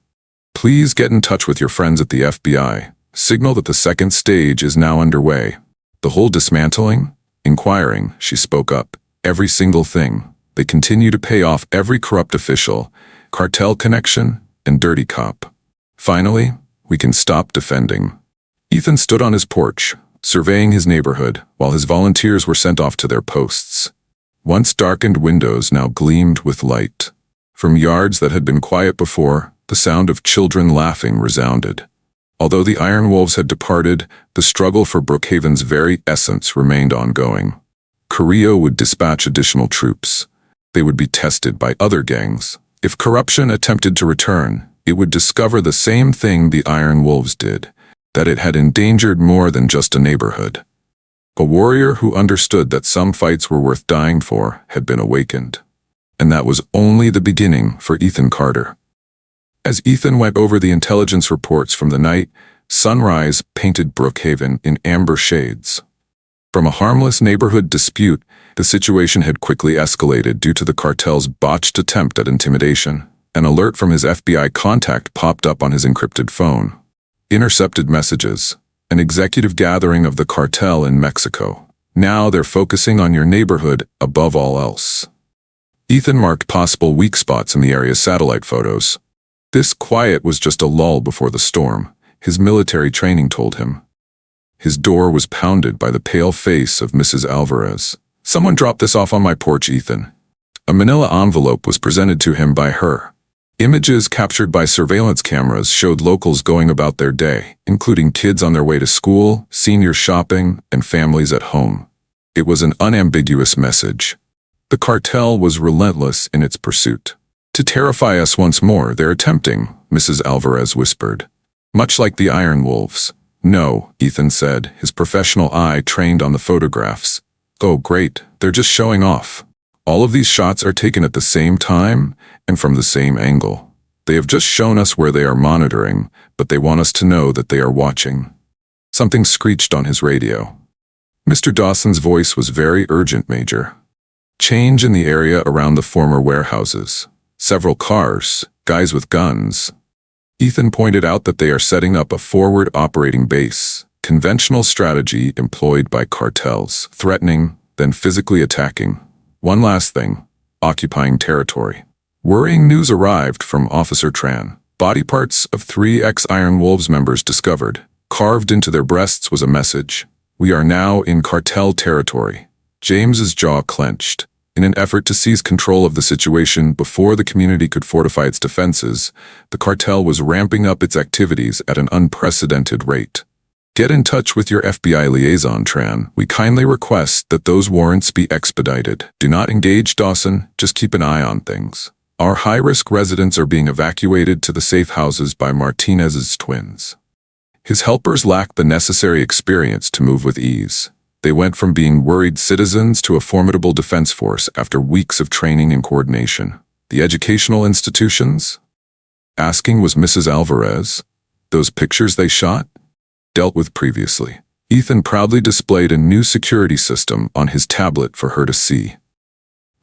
Please get in touch with your friends at the FBI. Signal that the second stage is now underway. The whole dismantling? Inquiring, she spoke up. Every single thing. They continue to pay off every corrupt official, cartel connection, and dirty cop. Finally, we can stop defending. Ethan stood on his porch, surveying his neighborhood, while his volunteers were sent off to their posts. Once darkened windows now gleamed with light. From yards that had been quiet before, the sound of children laughing resounded. Although the Iron Wolves had departed, the struggle for Brookhaven's very essence remained ongoing. Carrillo would dispatch additional troops. They would be tested by other gangs. If corruption attempted to return, it would discover the same thing the Iron Wolves did, that it had endangered more than just a neighborhood. A warrior who understood that some fights were worth dying for had been awakened. And that was only the beginning for Ethan Carter. As Ethan went over the intelligence reports from the night, sunrise painted Brookhaven in amber shades. From a harmless neighborhood dispute, the situation had quickly escalated due to the cartel's botched attempt at intimidation. An alert from his FBI contact popped up on his encrypted phone. Intercepted messages. An executive gathering of the cartel in Mexico. Now they're focusing on your neighborhood above all else. Ethan marked possible weak spots in the area's satellite photos. This quiet was just a lull before the storm, his military training told him. His door was pounded by the pale face of Mrs. Alvarez. "Someone dropped this off on my porch, Ethan." A manila envelope was presented to him by her. Images captured by surveillance cameras showed locals going about their day, including kids on their way to school, seniors shopping, and families at home. It was an unambiguous message. The cartel was relentless in its pursuit. "To terrify us once more, they're attempting," Mrs. Alvarez whispered. "Much like the Iron Wolves." "No," Ethan said, his professional eye trained on the photographs. "Oh, great, they're just showing off. All of these shots are taken at the same time and from the same angle. They have just shown us where they are monitoring, but they want us to know that they are watching." Something screeched on his radio. Mr. Dawson's voice was very urgent, Major. "Change in the area around the former warehouses. Several cars, guys with guns." Ethan pointed out that they are setting up a forward operating base, conventional strategy employed by cartels, threatening, then physically attacking. One last thing, occupying territory. Worrying news arrived from Officer Tran. Body parts of 3 ex-Iron Wolves members discovered. Carved into their breasts was a message. "We are now in cartel territory." James's jaw clenched. In an effort to seize control of the situation before the community could fortify its defenses, the cartel was ramping up its activities at an unprecedented rate. "Get in touch with your FBI liaison, Tran. We kindly request that those warrants be expedited. Do not engage Dawson, just keep an eye on things. Our high-risk residents are being evacuated to the safe houses by Martinez's twins." His helpers lacked the necessary experience to move with ease. They went from being worried citizens to a formidable defense force after weeks of training and coordination. "The educational institutions?" Asking was Mrs. Alvarez. "Those pictures they shot?" Dealt with previously. Ethan proudly displayed a new security system on his tablet for her to see.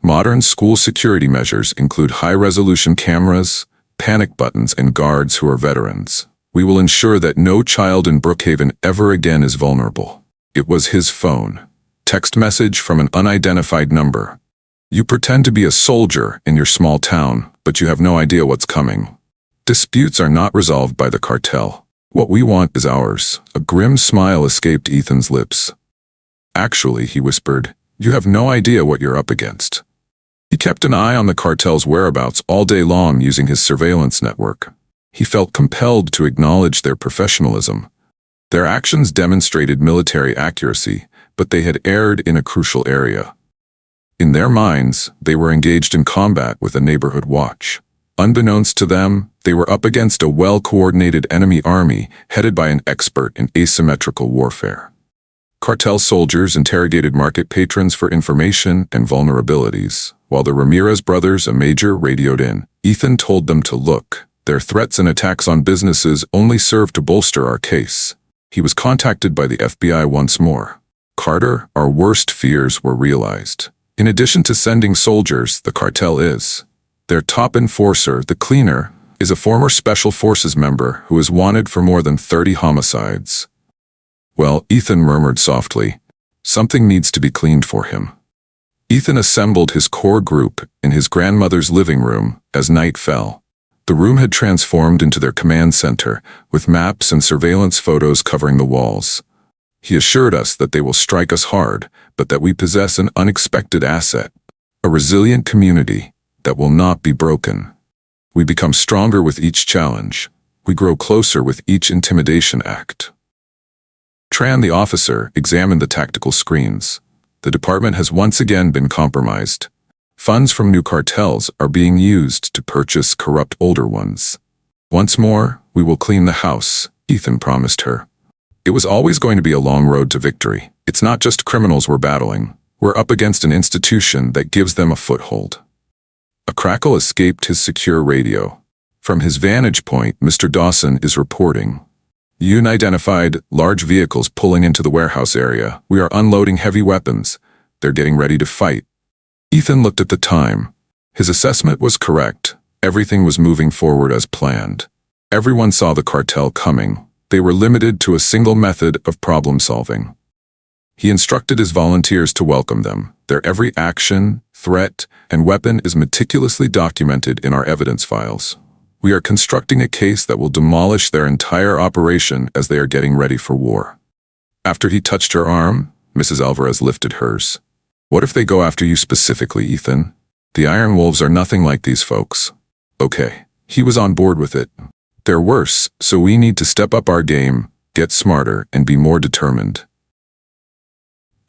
Modern school security measures include high-resolution cameras, panic buttons, and guards who are veterans. "We will ensure that no child in Brookhaven ever again is vulnerable." It was his phone. Text message from an unidentified number. "You pretend to be a soldier in your small town, but you have no idea what's coming. Disputes are not resolved by the cartel. What we want is ours." A grim smile escaped Ethan's lips. "Actually," he whispered, "you have no idea what you're up against." He kept an eye on the cartel's whereabouts all day long using his surveillance network. He felt compelled to acknowledge their professionalism. Their actions demonstrated military accuracy, but they had erred in a crucial area. In their minds, they were engaged in combat with a neighborhood watch. Unbeknownst to them, they were up against a well-coordinated enemy army headed by an expert in asymmetrical warfare. Cartel soldiers interrogated market patrons for information and vulnerabilities, while the Ramirez brothers, a major, radioed in. Ethan told them to look. Their threats and attacks on businesses only serve to bolster our case. He was contacted by the FBI once more. "Carter, our worst fears were realized. In addition to sending soldiers, the cartel is. Their top enforcer, the cleaner, is a former Special Forces member who is wanted for more than 30 homicides." "Well," Ethan murmured softly, "something needs to be cleaned for him." Ethan assembled his core group in his grandmother's living room as night fell. The room had transformed into their command center, with maps and surveillance photos covering the walls. He assured us that they will strike us hard, but that we possess an unexpected asset, a resilient community that will not be broken. We become stronger with each challenge. We grow closer with each intimidation act. Tran, the officer, examined the tactical screens. The department has once again been compromised. Funds from new cartels are being used to purchase corrupt older ones. "Once more, we will clean the house," Ethan promised her. It was always going to be a long road to victory. It's not just criminals we're battling. We're up against an institution that gives them a foothold. A crackle escaped his secure radio. From his vantage point, Mr. Dawson is reporting. "Unidentified, large vehicles pulling into the warehouse area. We are unloading heavy weapons. They're getting ready to fight." Ethan looked at the time. His assessment was correct. Everything was moving forward as planned. Everyone saw the cartel coming. They were limited to a single method of problem solving. He instructed his volunteers to welcome them. Their every action, threat, and weapon is meticulously documented in our evidence files. We are constructing a case that will demolish their entire operation as they are getting ready for war. After he touched her arm, Mrs. Alvarez lifted hers. What if they go after you specifically, Ethan? The Iron Wolves are nothing like these folks. Okay, he was on board with it. They're worse, so we need to step up our game, get smarter, and be more determined.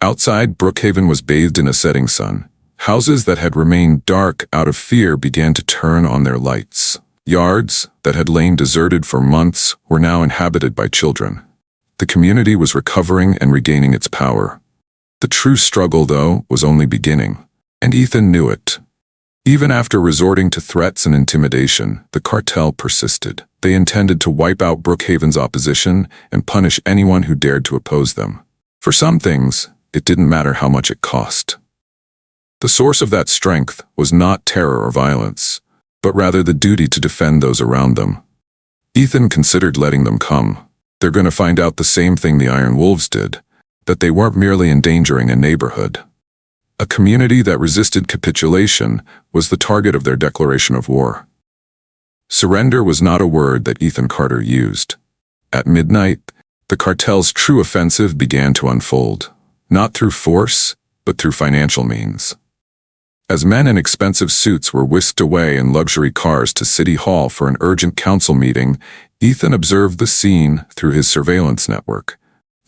Outside, Brookhaven was bathed in a setting sun. Houses that had remained dark out of fear began to turn on their lights. Yards that had lain deserted for months were now inhabited by children. The community was recovering and regaining its power. The true struggle, though, was only beginning, and Ethan knew it. Even after resorting to threats and intimidation, the cartel persisted. They intended to wipe out Brookhaven's opposition and punish anyone who dared to oppose them. For some things, it didn't matter how much it cost. The source of that strength was not terror or violence, but rather the duty to defend those around them. Ethan considered letting them come. They're going to find out the same thing the Iron Wolves did, that they weren't merely endangering a neighborhood. A community that resisted capitulation was the target of their declaration of war. Surrender was not a word that Ethan Carter used. At midnight, the cartel's true offensive began to unfold, not through force, but through financial means. As men in expensive suits were whisked away in luxury cars to City Hall for an urgent council meeting, Ethan observed the scene through his surveillance network.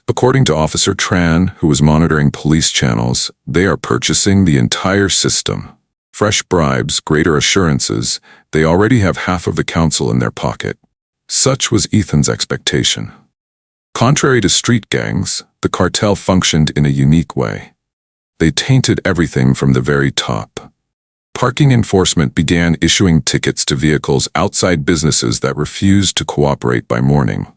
According to Officer Tran, who was monitoring police channels, they are purchasing the entire system. Fresh bribes, greater assurances, they already have half of the council in their pocket. Such was Ethan's expectation. Contrary to street gangs, the cartel functioned in a unique way. They tainted everything from the very top. Parking enforcement began issuing tickets to vehicles outside businesses that refused to cooperate by morning.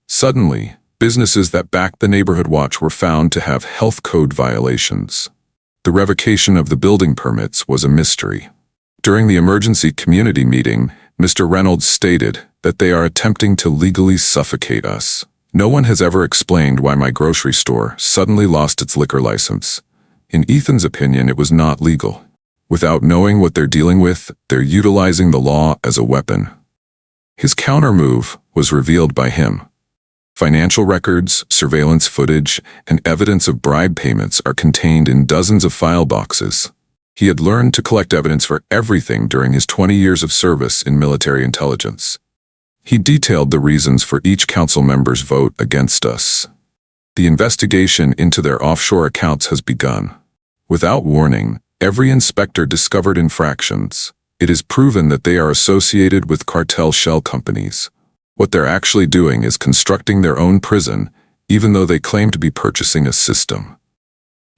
Suddenly, businesses that backed the neighborhood watch were found to have health code violations. The revocation of the building permits was a mystery. During the emergency community meeting, Mr. Reynolds stated that they are attempting to legally suffocate us. No one has ever explained why my grocery store suddenly lost its liquor license. In Ethan's opinion, it was not legal. Without knowing what they're dealing with, they're utilizing the law as a weapon. His counter-move was revealed by him. Financial records, surveillance footage, and evidence of bribe payments are contained in dozens of file boxes. He had learned to collect evidence for everything during his 20 years of service in military intelligence. He detailed the reasons for each council member's vote against us. The investigation into their offshore accounts has begun. Without warning, every inspector discovered infractions. It is proven that they are associated with cartel shell companies. What they're actually doing is constructing their own prison, even though they claim to be purchasing a system.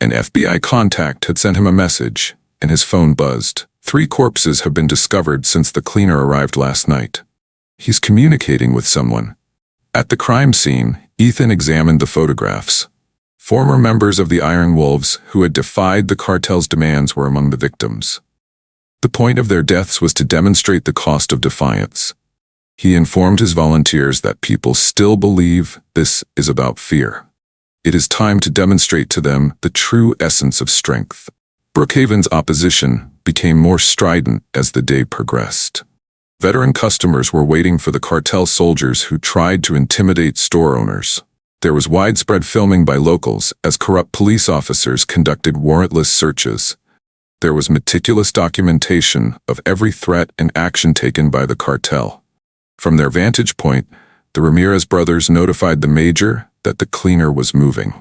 An FBI contact had sent him a message, and his phone buzzed. 3 corpses have been discovered since the cleaner arrived last night. He's communicating with someone. At the crime scene, Ethan examined the photographs. Former members of the Iron Wolves who had defied the cartel's demands were among the victims. The point of their deaths was to demonstrate the cost of defiance. He informed his volunteers that people still believe this is about fear. It is time to demonstrate to them the true essence of strength. Brookhaven's opposition became more strident as the day progressed. Veteran customers were waiting for the cartel soldiers who tried to intimidate store owners. There was widespread filming by locals as corrupt police officers conducted warrantless searches. There was meticulous documentation of every threat and action taken by the cartel. From their vantage point, the Ramirez brothers notified the major that the cleaner was moving.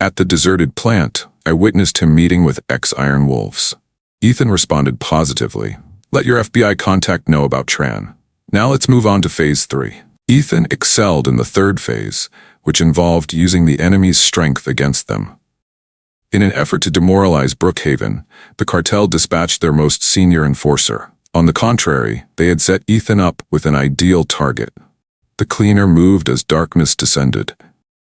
At the deserted plant, I witnessed him meeting with ex-Iron Wolves. Ethan responded positively. Let your FBI contact know about Tran. Now let's move on to Phase 3. Ethan excelled in the third phase, which involved using the enemy's strength against them. In an effort to demoralize Brookhaven, the cartel dispatched their most senior enforcer. On the contrary, they had set Ethan up with an ideal target. The cleaner moved as darkness descended.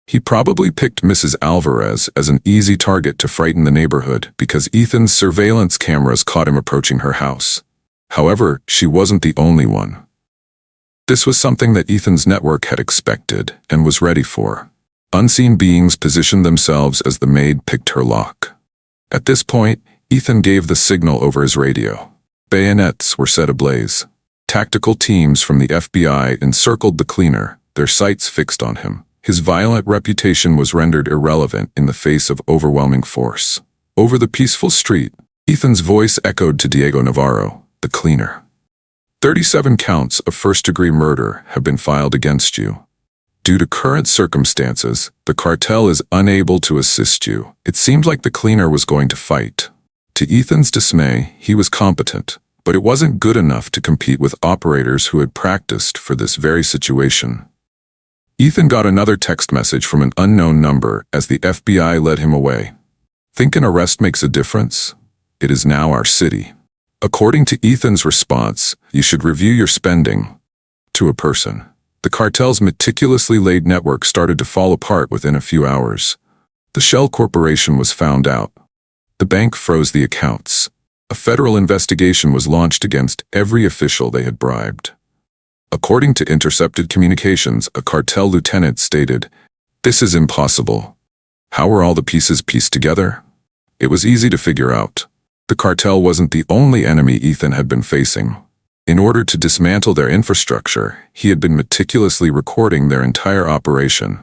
He probably picked Mrs. Alvarez as an easy target to frighten the neighborhood because Ethan's surveillance cameras caught him approaching her house. However, she wasn't the only one. This was something that Ethan's network had expected and was ready for. Unseen beings positioned themselves as the maid picked her lock. At this point, Ethan gave the signal over his radio. Bayonets were set ablaze. Tactical teams from the FBI encircled the cleaner, their sights fixed on him. His violent reputation was rendered irrelevant in the face of overwhelming force. Over the peaceful street, Ethan's voice echoed to Diego Navarro, the cleaner. 37 counts of first-degree murder have been filed against you. Due to current circumstances, the cartel is unable to assist you. It seemed like the cleaner was going to fight. To Ethan's dismay, he was competent, but it wasn't good enough to compete with operators who had practiced for this very situation. Ethan got another text message from an unknown number as the FBI led him away. Think an arrest makes a difference? It is now our city. According to Ethan's response, you should review your spending. To a person. The cartel's meticulously laid network started to fall apart within a few hours. The Shell Corporation was found out. The bank froze the accounts. A federal investigation was launched against every official they had bribed. According to intercepted communications, a cartel lieutenant stated, "This is impossible. How were all the pieces pieced together?" It was easy to figure out. The cartel wasn't the only enemy Ethan had been facing. In order to dismantle their infrastructure, he had been meticulously recording their entire operation.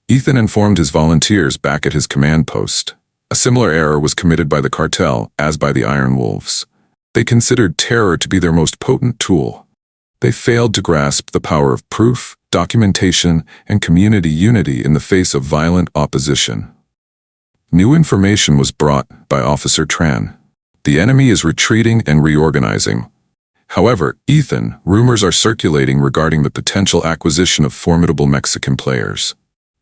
Ethan informed his volunteers back at his command post. A similar error was committed by the cartel, as by the Iron Wolves. They considered terror to be their most potent tool. They failed to grasp the power of proof, documentation, and community unity in the face of violent opposition. New information was brought by Officer Tran. The enemy is retreating and reorganizing. However, Ethan, rumors are circulating regarding the potential acquisition of formidable Mexican players.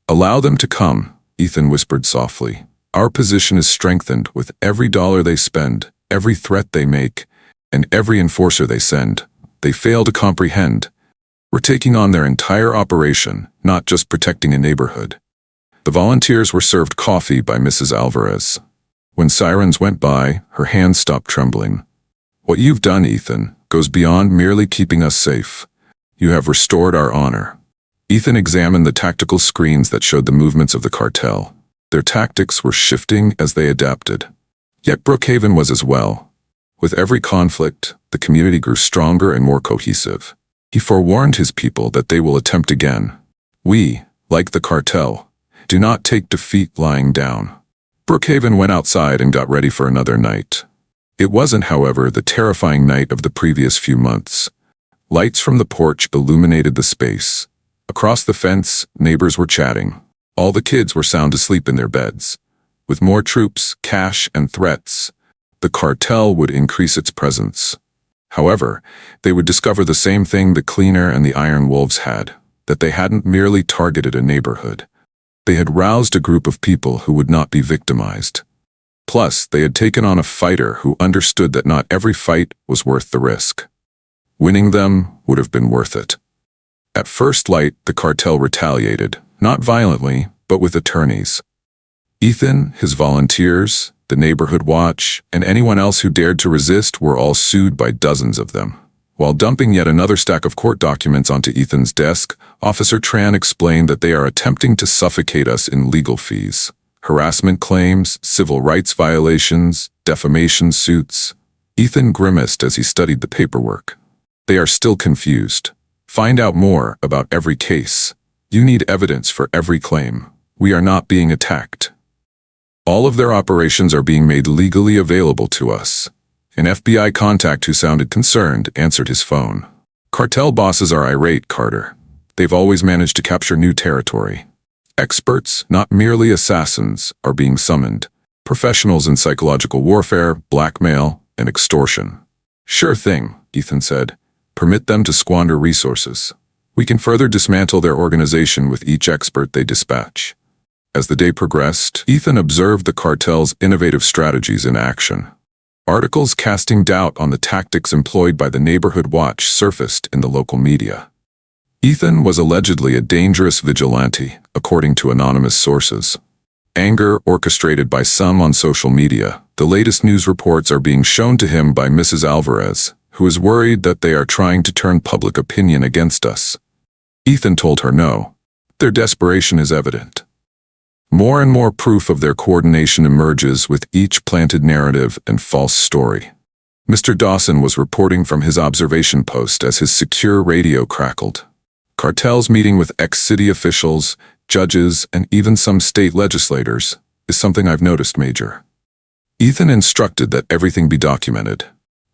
"Allow them to come," Ethan whispered softly. "Our position is strengthened with every dollar they spend, every threat they make, and every enforcer they send. They fail to comprehend. We're taking on their entire operation, not just protecting a neighborhood." The volunteers were served coffee by Mrs. Alvarez. When sirens went by, her hands stopped trembling. "What you've done, Ethan, goes beyond merely keeping us safe. You have restored our honor." Ethan examined the tactical screens that showed the movements of the cartel. Their tactics were shifting as they adapted. Yet Brookhaven was as well. With every conflict, the community grew stronger and more cohesive. He forewarned his people that they will attempt again. We, like the cartel, do not take defeat lying down. Brookhaven went outside and got ready for another night. It wasn't, however, the terrifying night of the previous few months. Lights from the porch illuminated the space. Across the fence, neighbors were chatting. All the kids were sound asleep in their beds. With more troops, cash, and threats, the cartel would increase its presence. However, they would discover the same thing the cleaner and the Iron Wolves had, that they hadn't merely targeted a neighborhood. They had roused a group of people who would not be victimized. Plus, they had taken on a fighter who understood that not every fight was worth the risk. Winning them would have been worth it. At first light, the cartel retaliated, not violently, but with attorneys. Ethan, his volunteers, the neighborhood watch, and anyone else who dared to resist were all sued by dozens of them. While dumping yet another stack of court documents onto Ethan's desk, Officer Tran explained that they are attempting to suffocate us in legal fees. Harassment claims, civil rights violations, defamation suits. Ethan grimaced as he studied the paperwork. They are still confused. Find out more about every case. You need evidence for every claim. We are not being attacked. All of their operations are being made legally available to us. An FBI contact who sounded concerned answered his phone. Cartel bosses are irate, Carter. They've always managed to capture new territory. Experts, not merely assassins, are being summoned. Professionals in psychological warfare, blackmail, and extortion. Sure thing, Ethan said. Permit them to squander resources. We can further dismantle their organization with each expert they dispatch. As the day progressed, Ethan observed the cartel's innovative strategies in action. Articles casting doubt on the tactics employed by the neighborhood watch surfaced in the local media. Ethan was allegedly a dangerous vigilante, according to anonymous sources. Anger orchestrated by some on social media, the latest news reports are being shown to him by Mrs. Alvarez, who is worried that they are trying to turn public opinion against us. Ethan told her no. Their desperation is evident. More and more proof of their coordination emerges with each planted narrative and false story. Mr. Dawson was reporting from his observation post as his secure radio crackled. Cartels meeting with ex-city officials, judges, and even some state legislators is something I've noticed, Major. Ethan instructed that everything be documented.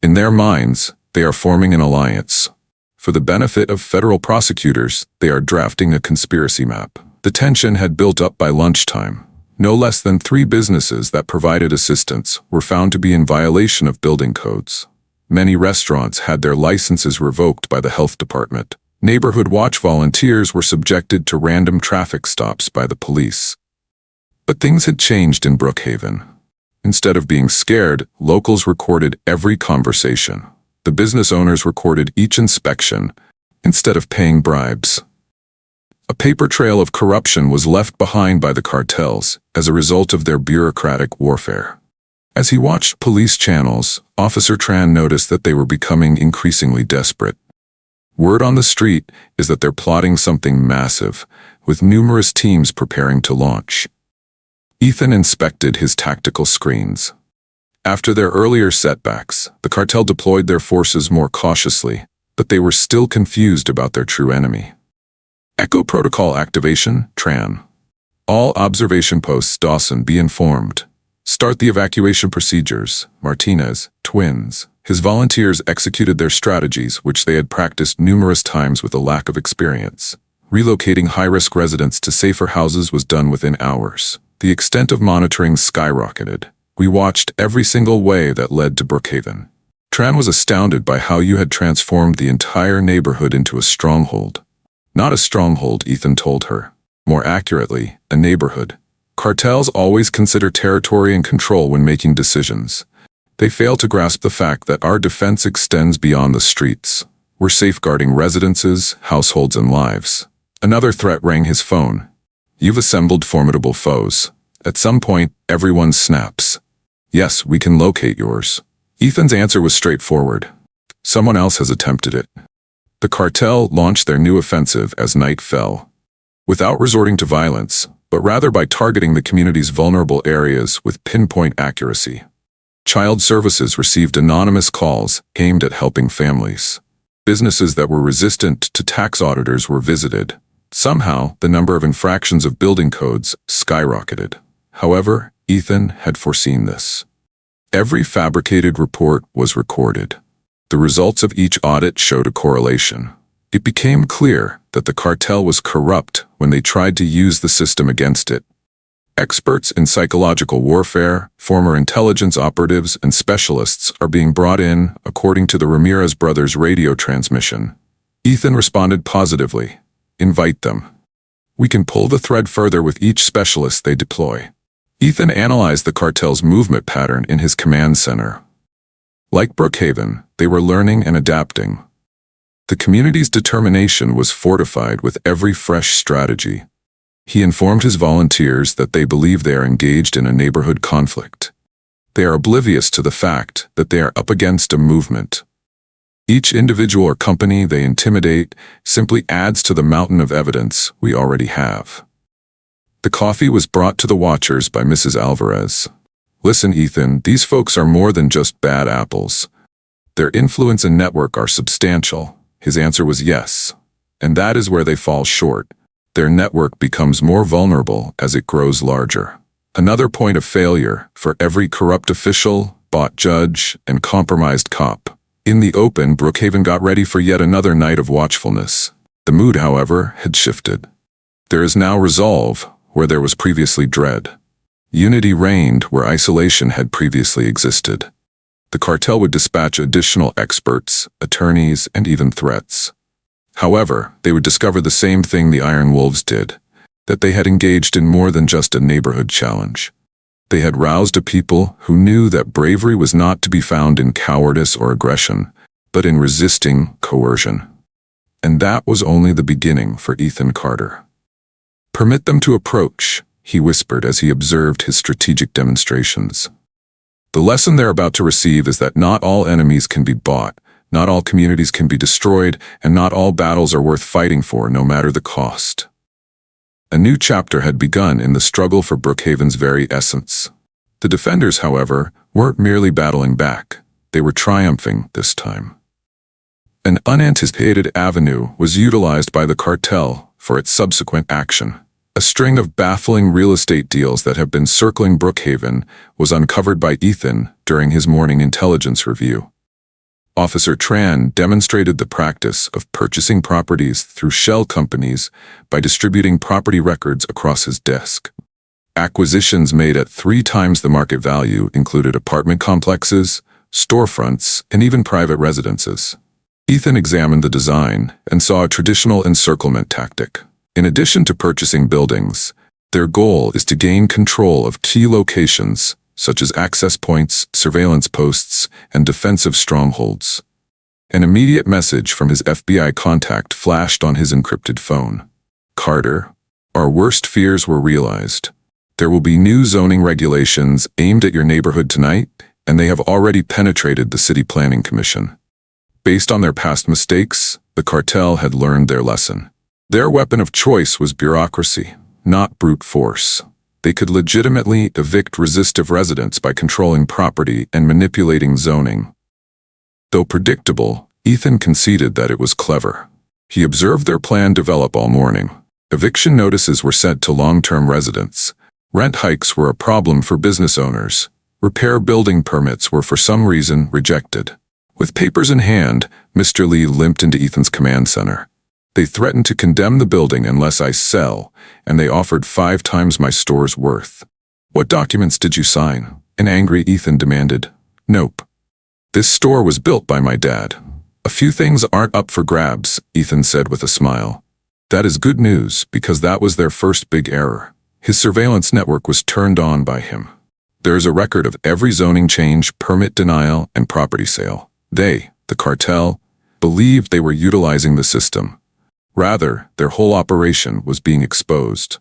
In their minds, they are forming an alliance. For the benefit of federal prosecutors, they are drafting a conspiracy map. The tension had built up by lunchtime. No less than 3 businesses that provided assistance were found to be in violation of building codes. Many restaurants had their licenses revoked by the health department. Neighborhood watch volunteers were subjected to random traffic stops by the police. But things had changed in Brookhaven. Instead of being scared, locals recorded every conversation. The business owners recorded each inspection instead of paying bribes. A paper trail of corruption was left behind by the cartels as a result of their bureaucratic warfare. As he watched police channels, Officer Tran noticed that they were becoming increasingly desperate. Word on the street is that they're plotting something massive, with numerous teams preparing to launch. Ethan inspected his tactical screens. After their earlier setbacks, the cartel deployed their forces more cautiously, but they were still confused about their true enemy. Echo Protocol Activation, Tran. All observation posts, Dawson, be informed. Start the evacuation procedures, Martinez, twins. His volunteers executed their strategies, which they had practiced numerous times with a lack of experience. Relocating high-risk residents to safer houses was done within hours. The extent of monitoring skyrocketed. We watched every single way that led to Brookhaven. Tran was astounded by how you had transformed the entire neighborhood into a stronghold. Not a stronghold, Ethan told her. More accurately, a neighborhood. Cartels always consider territory and control when making decisions. They fail to grasp the fact that our defense extends beyond the streets. We're safeguarding residences, households, and lives. Another threat rang his phone. You've assembled formidable foes. At some point, everyone snaps. Yes, we can locate yours. Ethan's answer was straightforward. Someone else has attempted it. The cartel launched their new offensive as night fell. Without resorting to violence, but rather by targeting the community's vulnerable areas with pinpoint accuracy. Child services received anonymous calls aimed at helping families. Businesses that were resistant to tax auditors were visited. Somehow, the number of infractions of building codes skyrocketed. However, Ethan had foreseen this. Every fabricated report was recorded. The results of each audit showed a correlation. It became clear that the cartel was corrupt when they tried to use the system against it. Experts in psychological warfare, former intelligence operatives, and specialists are being brought in, according to the Ramirez brothers' radio transmission. Ethan responded positively. Invite them. We can pull the thread further with each specialist they deploy. Ethan analyzed the cartel's movement pattern in his command center. Like Brookhaven, they were learning and adapting. The community's determination was fortified with every fresh strategy. He informed his volunteers that they believe they are engaged in a neighborhood conflict. They are oblivious to the fact that they are up against a movement. Each individual or company they intimidate simply adds to the mountain of evidence we already have. The coffee was brought to the watchers by Mrs. Alvarez. Listen, Ethan, these folks are more than just bad apples. Their influence and network are substantial. His answer was yes. And that is where they fall short. Their network becomes more vulnerable as it grows larger. Another point of failure for every corrupt official, bought judge, and compromised cop. In the open, Brookhaven got ready for yet another night of watchfulness. The mood, however, had shifted. There is now resolve where there was previously dread. Unity reigned where isolation had previously existed. The cartel would dispatch additional experts, attorneys, and even threats. However, they would discover the same thing the Iron Wolves did, that they had engaged in more than just a neighborhood challenge. They had roused a people who knew that bravery was not to be found in cowardice or aggression, but in resisting coercion. And that was only the beginning for Ethan Carter. Permit them to approach, he whispered as he observed his strategic demonstrations. The lesson they're about to receive is that not all enemies can be bought, not all communities can be destroyed, and not all battles are worth fighting for, no matter the cost. A new chapter had begun in the struggle for Brookhaven's very essence. The defenders, however, weren't merely battling back. They were triumphing this time. An unanticipated avenue was utilized by the cartel for its subsequent action. A string of baffling real estate deals that have been circling Brookhaven was uncovered by Ethan during his morning intelligence review. Officer Tran demonstrated the practice of purchasing properties through shell companies by distributing property records across his desk. Acquisitions made at 3 times the market value included apartment complexes, storefronts, and even private residences. Ethan examined the design and saw a traditional encirclement tactic. In addition to purchasing buildings, their goal is to gain control of key locations, such as access points, surveillance posts, and defensive strongholds. An immediate message from his FBI contact flashed on his encrypted phone. "Carter, our worst fears were realized. There will be new zoning regulations aimed at your neighborhood tonight, and they have already penetrated the City Planning Commission." Based on their past mistakes, the cartel had learned their lesson. Their weapon of choice was bureaucracy, not brute force. They could legitimately evict resistive residents by controlling property and manipulating zoning. Though predictable, Ethan conceded that it was clever. He observed their plan develop all morning. Eviction notices were sent to long-term residents. Rent hikes were a problem for business owners. Repair building permits were for some reason rejected. With papers in hand, Mr. Lee limped into Ethan's command center. "They threatened to condemn the building unless I sell, and they offered 5 times my store's worth." "What documents did you sign?" an angry Ethan demanded. "Nope. This store was built by my dad." "A few things aren't up for grabs," Ethan said with a smile. "That is good news, because that was their first big error." His surveillance network was turned on by him. There is a record of every zoning change, permit denial, and property sale. They, the cartel, believed they were utilizing the system. Rather, their whole operation was being exposed.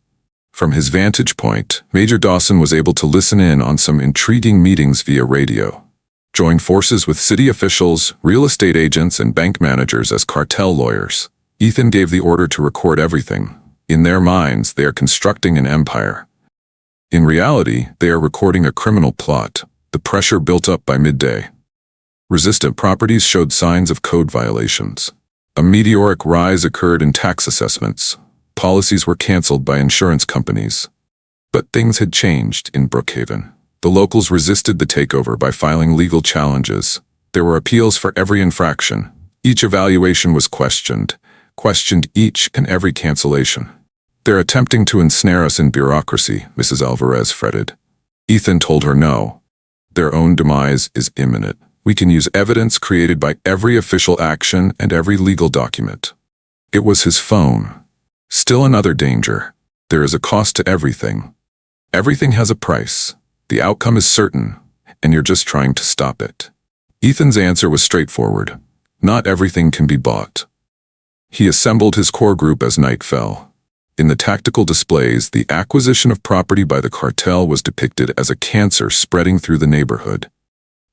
From his vantage point, Major Dawson was able to listen in on some intriguing meetings via radio. Join forces with city officials, real estate agents, and bank managers as cartel lawyers. Ethan gave the order to record everything. In their minds, they are constructing an empire. In reality, they are recording a criminal plot. The pressure built up by midday. Resistant properties showed signs of code violations. A meteoric rise occurred in tax assessments. Policies were canceled by insurance companies. But things had changed in Brookhaven. The locals resisted the takeover by filing legal challenges. There were appeals for every infraction. Each evaluation was questioned each and every cancellation. "They're attempting to ensnare us in bureaucracy," Mrs. Alvarez fretted. Ethan told her no. "Their own demise is imminent. We can use evidence created by every official action and every legal document." It was his phone. Still another danger. There is a cost to everything. Everything has a price. The outcome is certain, and you're just trying to stop it. Ethan's answer was straightforward. Not everything can be bought. He assembled his core group as night fell. In the tactical displays, the acquisition of property by the cartel was depicted as a cancer spreading through the neighborhood.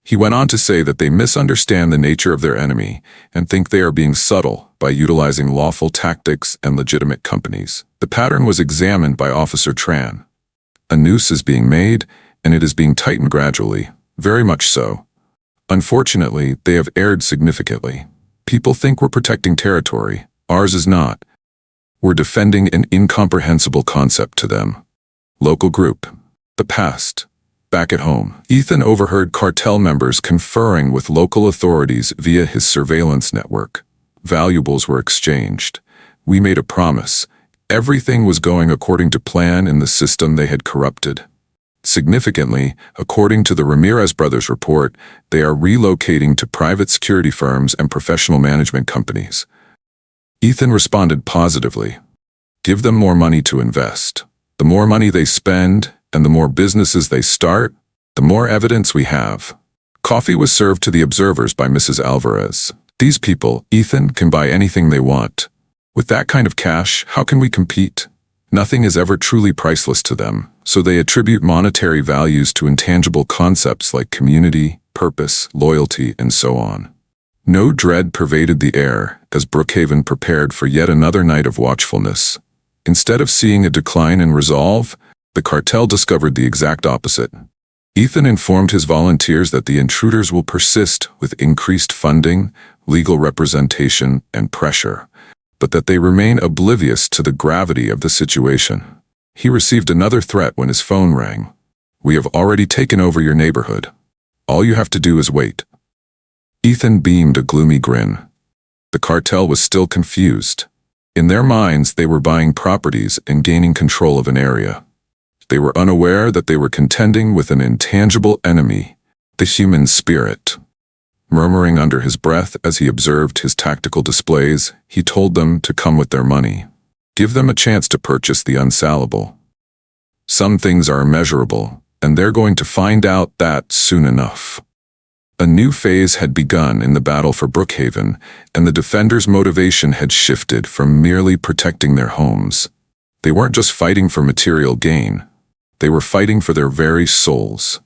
He went on to say that they misunderstand the nature of their enemy and think they are being subtle by utilizing lawful tactics and legitimate companies. The pattern was examined by Officer Tran. A noose is being made, and it is being tightened gradually, very much so. Unfortunately, they have erred significantly. People think we're protecting territory. Ours is not. We're defending an incomprehensible concept to them. Local group. The past. Back at home, Ethan overheard cartel members conferring with local authorities via his surveillance network. Valuables were exchanged. We made a promise. Everything was going according to plan in the system they had corrupted. Significantly, according to the Ramirez brothers' report, they are relocating to private security firms and professional management companies. Ethan responded positively. Give them more money to invest. The more money they spend, and the more businesses they start, the more evidence we have. Coffee was served to the observers by Mrs. Alvarez. These people, Ethan, can buy anything they want. With that kind of cash, how can we compete? Nothing is ever truly priceless to them, so they attribute monetary values to intangible concepts like community, purpose, loyalty, and so on. No dread pervaded the air as Brookhaven prepared for yet another night of watchfulness. Instead of seeing a decline in resolve, the cartel discovered the exact opposite. Ethan informed his volunteers that the intruders will persist with increased funding, legal representation, and pressure, but that they remain oblivious to the gravity of the situation. He received another threat when his phone rang. "We have already taken over your neighborhood. All you have to do is wait." Ethan beamed a gloomy grin. The cartel was still confused. In their minds, they were buying properties and gaining control of an area. They were unaware that they were contending with an intangible enemy, the human spirit. Murmuring under his breath as he observed his tactical displays, he told them to come with their money. Give them a chance to purchase the unsalable. Some things are immeasurable, and they're going to find out that soon enough. A new phase had begun in the battle for Brookhaven, and the defenders' motivation had shifted from merely protecting their homes. They weren't just fighting for material gain. They were fighting for their very souls.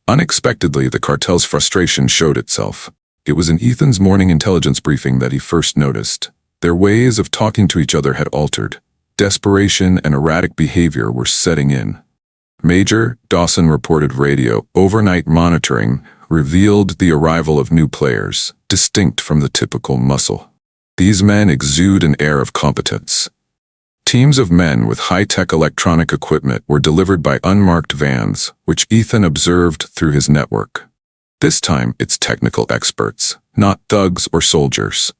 Unexpectedly, the cartel's frustration showed itself. It was in Ethan's morning intelligence briefing that he first noticed. Their ways of talking to each other had altered. Desperation and erratic behavior were setting in. Major Dawson reported radio overnight monitoring revealed the arrival of new players, distinct from the typical muscle. These men exude an air of competence. Teams of men with high-tech electronic equipment were delivered by unmarked vans, which Ethan observed through his network. This time, it's technical experts, not thugs or soldiers.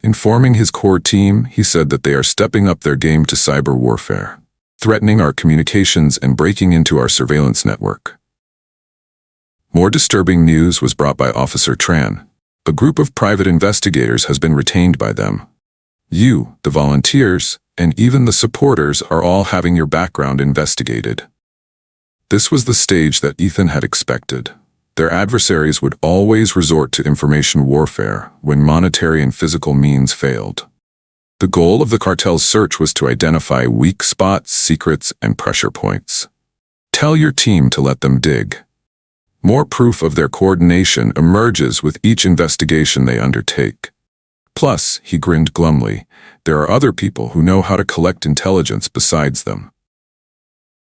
Informing his core team, he said that they are stepping up their game to cyber warfare, threatening our communications and breaking into our surveillance network. More disturbing news was brought by Officer Tran. A group of private investigators has been retained by them. You, the volunteers, and even the supporters are all having your background investigated. This was the stage that Ethan had expected. Their adversaries would always resort to information warfare when monetary and physical means failed. The goal of the cartel's search was to identify weak spots, secrets, and pressure points. Tell your team to let them dig. More proof of their coordination emerges with each investigation they undertake. Plus, he grinned glumly, there are other people who know how to collect intelligence besides them.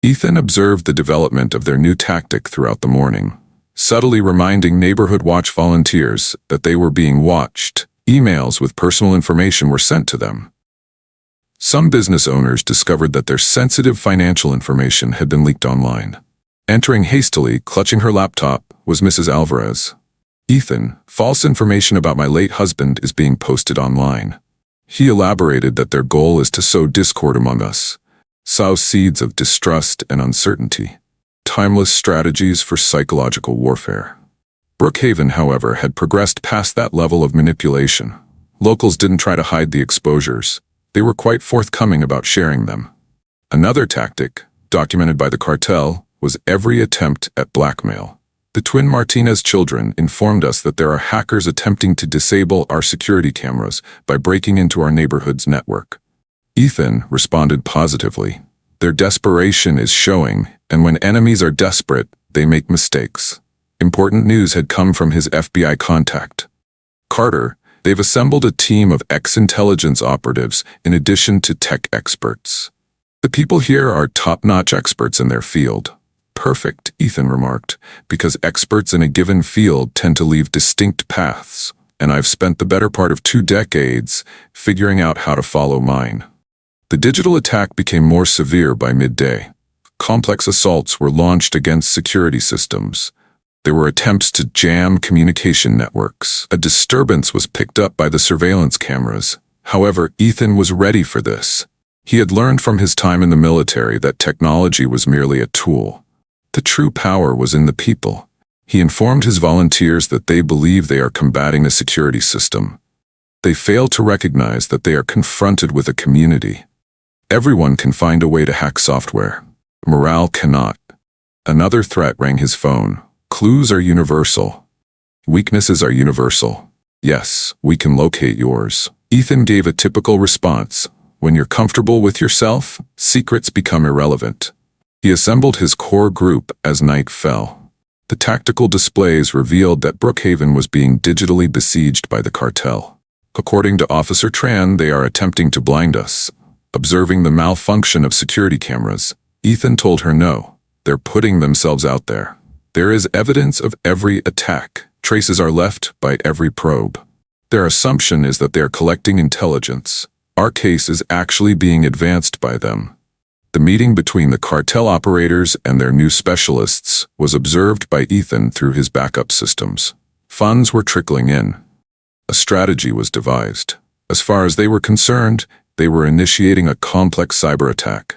Ethan observed the development of their new tactic throughout the morning, subtly reminding neighborhood watch volunteers that they were being watched. Emails with personal information were sent to them. Some business owners discovered that their sensitive financial information had been leaked online. Entering hastily, clutching her laptop, was Mrs. Alvarez. "Ethan, false information about my late husband is being posted online." He elaborated that their goal is to sow discord among us, sow seeds of distrust and uncertainty. Timeless strategies for psychological warfare. Brookhaven, however, had progressed past that level of manipulation. Locals didn't try to hide the exposures. They were quite forthcoming about sharing them. Another tactic, documented by the cartel, was every attempt at blackmail. The twin Martinez children informed us that there are hackers attempting to disable our security cameras by breaking into our neighborhood's network. Ethan responded positively. Their desperation is showing, and when enemies are desperate, they make mistakes. Important news had come from his FBI contact. Carter, they've assembled a team of ex-intelligence operatives in addition to tech experts. The people here are top-notch experts in their field. Perfect, Ethan remarked, because experts in a given field tend to leave distinct paths, and I've spent the better part of 2 decades figuring out how to follow mine. The digital attack became more severe by midday. Complex assaults were launched against security systems. There were attempts to jam communication networks. A disturbance was picked up by the surveillance cameras. However, Ethan was ready for this. He had learned from his time in the military that technology was merely a tool. The true power was in the people. He informed his volunteers that they believe they are combating a security system. They fail to recognize that they are confronted with a community. Everyone can find a way to hack software. Morale cannot. Another threat rang his phone. Clues are universal. Weaknesses are universal. Yes, we can locate yours. Ethan gave a typical response. When you're comfortable with yourself, secrets become irrelevant. He assembled his core group as night fell. The tactical displays revealed that Brookhaven was being digitally besieged by the cartel. According to Officer Tran, they are attempting to blind us. Observing the malfunction of security cameras, Ethan told her no, they're putting themselves out there. There is evidence of every attack. Traces are left by every probe. Their assumption is that they are collecting intelligence. Our case is actually being advanced by them. The meeting between the cartel operators and their new specialists was observed by Ethan through his backup systems. Funds were trickling in. A strategy was devised. As far as they were concerned, they were initiating a complex cyber attack.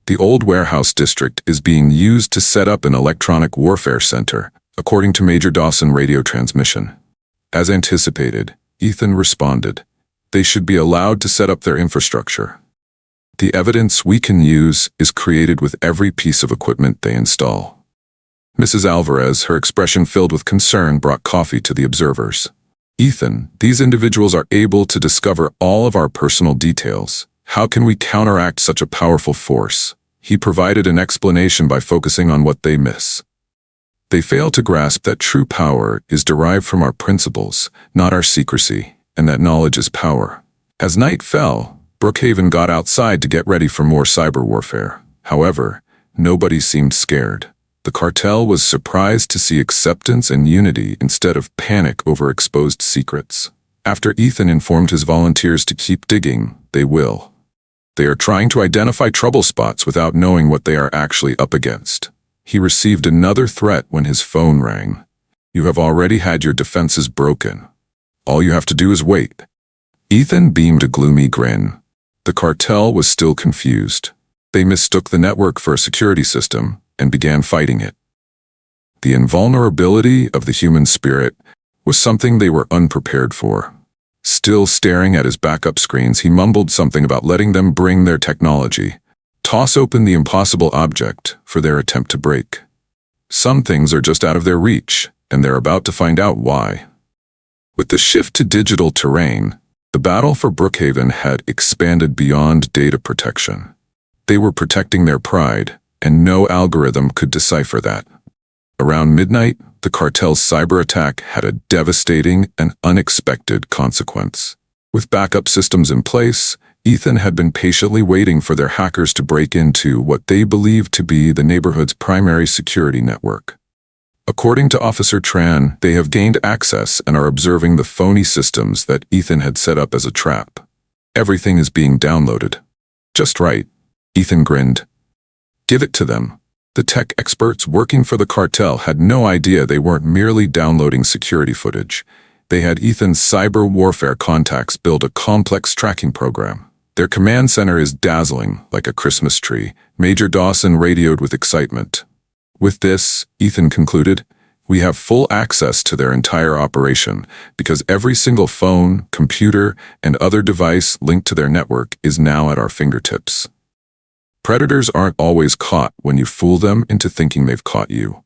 The old warehouse district is being used to set up an electronic warfare center, according to Major Dawson radio transmission. As anticipated, Ethan responded. They should be allowed to set up their infrastructure. The evidence we can use is created with every piece of equipment they install. Mrs. Alvarez, her expression filled with concern, brought coffee to the observers. Ethan, these individuals are able to discover all of our personal details. How can we counteract such a powerful force? He provided an explanation by focusing on what they miss. They fail to grasp that true power is derived from our principles, not our secrecy, and that knowledge is power. As night fell, Brookhaven got outside to get ready for more cyber warfare. However, nobody seemed scared. The cartel was surprised to see acceptance and unity instead of panic over exposed secrets. After Ethan informed his volunteers to keep digging, they will. They are trying to identify trouble spots without knowing what they are actually up against. He received another threat when his phone rang. You have already had your defenses broken. All you have to do is wait. Ethan beamed a gloomy grin. The cartel was still confused. They mistook the network for a security system and began fighting it. The invulnerability of the human spirit was something they were unprepared for. Still staring at his backup screens, he mumbled something about letting them bring their technology, toss open the impossible object for their attempt to break. Some things are just out of their reach, and they're about to find out why. With the shift to digital terrain, the battle for Brookhaven had expanded beyond data protection. They were protecting their pride, and no algorithm could decipher that. Around midnight, the cartel's cyber attack had a devastating and unexpected consequence. With backup systems in place, Ethan had been patiently waiting for their hackers to break into what they believed to be the neighborhood's primary security network. According to Officer Tran, they have gained access and are observing the phony systems that Ethan had set up as a trap. Everything is being downloaded. Just right. Ethan grinned. Give it to them. The tech experts working for the cartel had no idea they weren't merely downloading security footage. They had Ethan's cyber warfare contacts build a complex tracking program. Their command center is dazzling, like a Christmas tree. Major Dawson radioed with excitement. With this, Ethan concluded, we have full access to their entire operation because every single phone, computer, and other device linked to their network is now at our fingertips. Predators aren't always caught when you fool them into thinking they've caught you.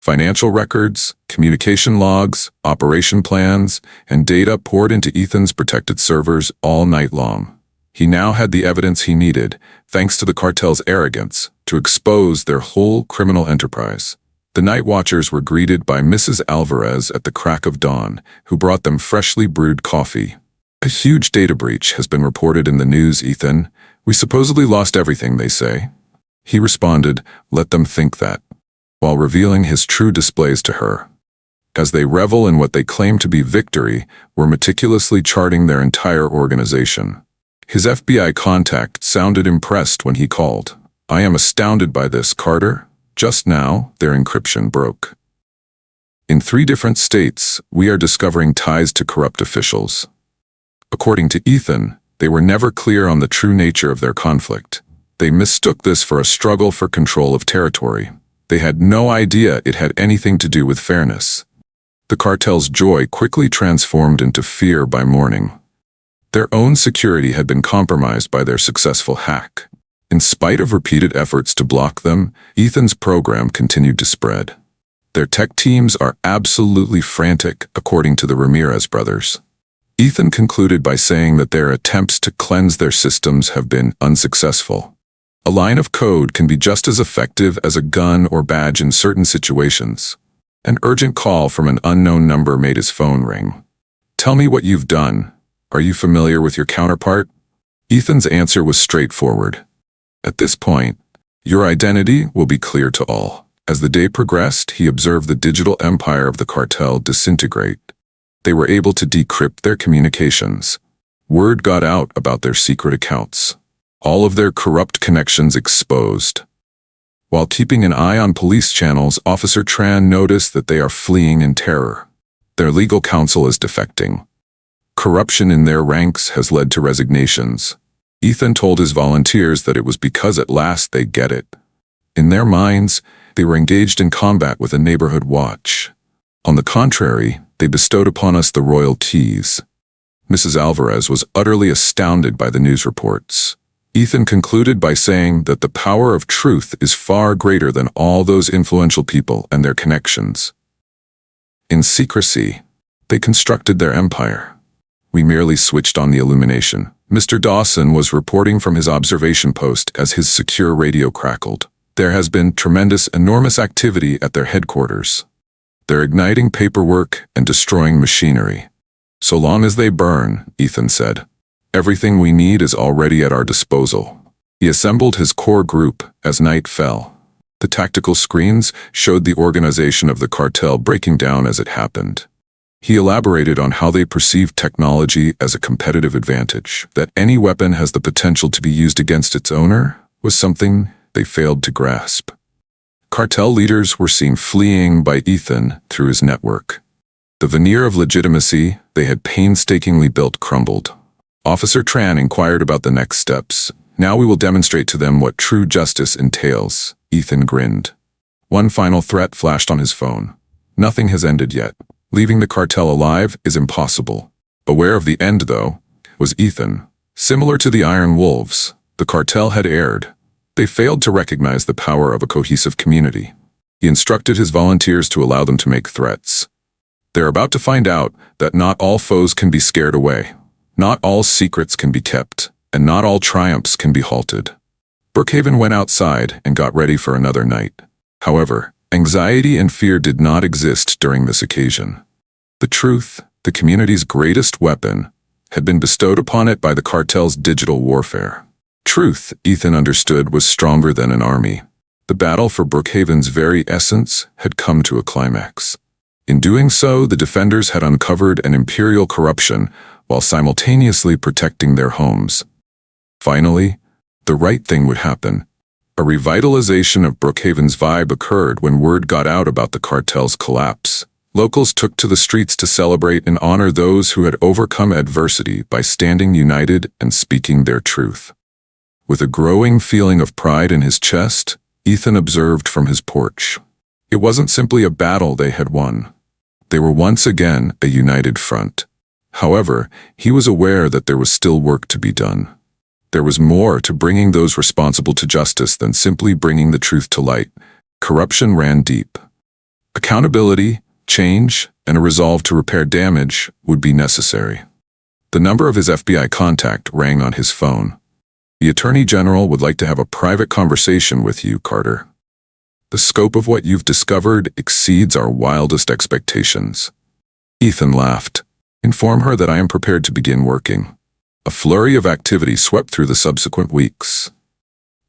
Financial records, communication logs, operation plans, and data poured into Ethan's protected servers all night long. He now had the evidence he needed, thanks to the cartel's arrogance, to expose their whole criminal enterprise. The night watchers were greeted by Mrs. Alvarez at the crack of dawn, who brought them freshly brewed coffee. A huge data breach has been reported in the news, Ethan. We supposedly lost everything, they say. He responded, let them think that, while revealing his true displays to her. As they revel in what they claim to be victory, were meticulously charting their entire organization. His FBI contact sounded impressed when he called. I am astounded by this, Carter. Just now, their encryption broke. In 3 different states, we are discovering ties to corrupt officials. According to Ethan, they were never clear on the true nature of their conflict. They mistook this for a struggle for control of territory. They had no idea it had anything to do with fairness. The cartel's joy quickly transformed into fear by morning. Their own security had been compromised by their successful hack. In spite of repeated efforts to block them, Ethan's program continued to spread. Their tech teams are absolutely frantic, according to the Ramirez brothers. Ethan concluded by saying that their attempts to cleanse their systems have been unsuccessful. A line of code can be just as effective as a gun or badge in certain situations. An urgent call from an unknown number made his phone ring. Tell me what you've done. Are you familiar with your counterpart? Ethan's answer was straightforward. At this point, your identity will be clear to all. As the day progressed, he observed the digital empire of the cartel disintegrate. They were able to decrypt their communications. Word got out about their secret accounts. All of their corrupt connections exposed. While keeping an eye on police channels, Officer Tran noticed that they are fleeing in terror. Their legal counsel is defecting. Corruption in their ranks has led to resignations. Ethan told his volunteers that it was because at last they get it. In their minds, they were engaged in combat with a neighborhood watch. On the contrary, they bestowed upon us the royalties. Mrs. Alvarez was utterly astounded by the news reports. Ethan concluded by saying that the power of truth is far greater than all those influential people and their connections. In secrecy, they constructed their empire. We merely switched on the illumination. Mr. Dawson was reporting from his observation post as his secure radio crackled. There has been tremendous, enormous activity at their headquarters. They're igniting paperwork and destroying machinery. So long as they burn, Ethan said, everything we need is already at our disposal. He assembled his core group as night fell. The tactical screens showed the organization of the cartel breaking down as it happened. He elaborated on how they perceived technology as a competitive advantage, that any weapon has the potential to be used against its owner was something they failed to grasp. Cartel leaders were seen fleeing by Ethan through his network. The veneer of legitimacy they had painstakingly built crumbled. Officer Tran inquired about the next steps. Now we will demonstrate to them what true justice entails. Ethan grinned. One final threat flashed on his phone. Nothing has ended yet. Leaving the cartel alive is impossible. Aware of the end, though, was Ethan. Similar to the Iron Wolves, the cartel had erred. They failed to recognize the power of a cohesive community. He instructed his volunteers to allow them to make threats. They're about to find out that not all foes can be scared away. Not all secrets can be kept, and not all triumphs can be halted. Brookhaven went outside and got ready for another night. However, anxiety and fear did not exist during this occasion. The truth, the community's greatest weapon, had been bestowed upon it by the cartel's digital warfare. Truth, Ethan understood, was stronger than an army. The battle for Brookhaven's very essence had come to a climax. In doing so, the defenders had uncovered an imperial corruption while simultaneously protecting their homes. Finally, the right thing would happen. A revitalization of Brookhaven's vibe occurred when word got out about the cartel's collapse. Locals took to the streets to celebrate and honor those who had overcome adversity by standing united and speaking their truth. With a growing feeling of pride in his chest, Ethan observed from his porch. It wasn't simply a battle they had won. They were once again a united front. However, he was aware that there was still work to be done. There was more to bringing those responsible to justice than simply bringing the truth to light. Corruption ran deep. Accountability, change, and a resolve to repair damage would be necessary. The number of his FBI contact rang on his phone. The Attorney General would like to have a private conversation with you, Carter. The scope of what you've discovered exceeds our wildest expectations. Ethan laughed. Inform her that I am prepared to begin working. A flurry of activity swept through the subsequent weeks.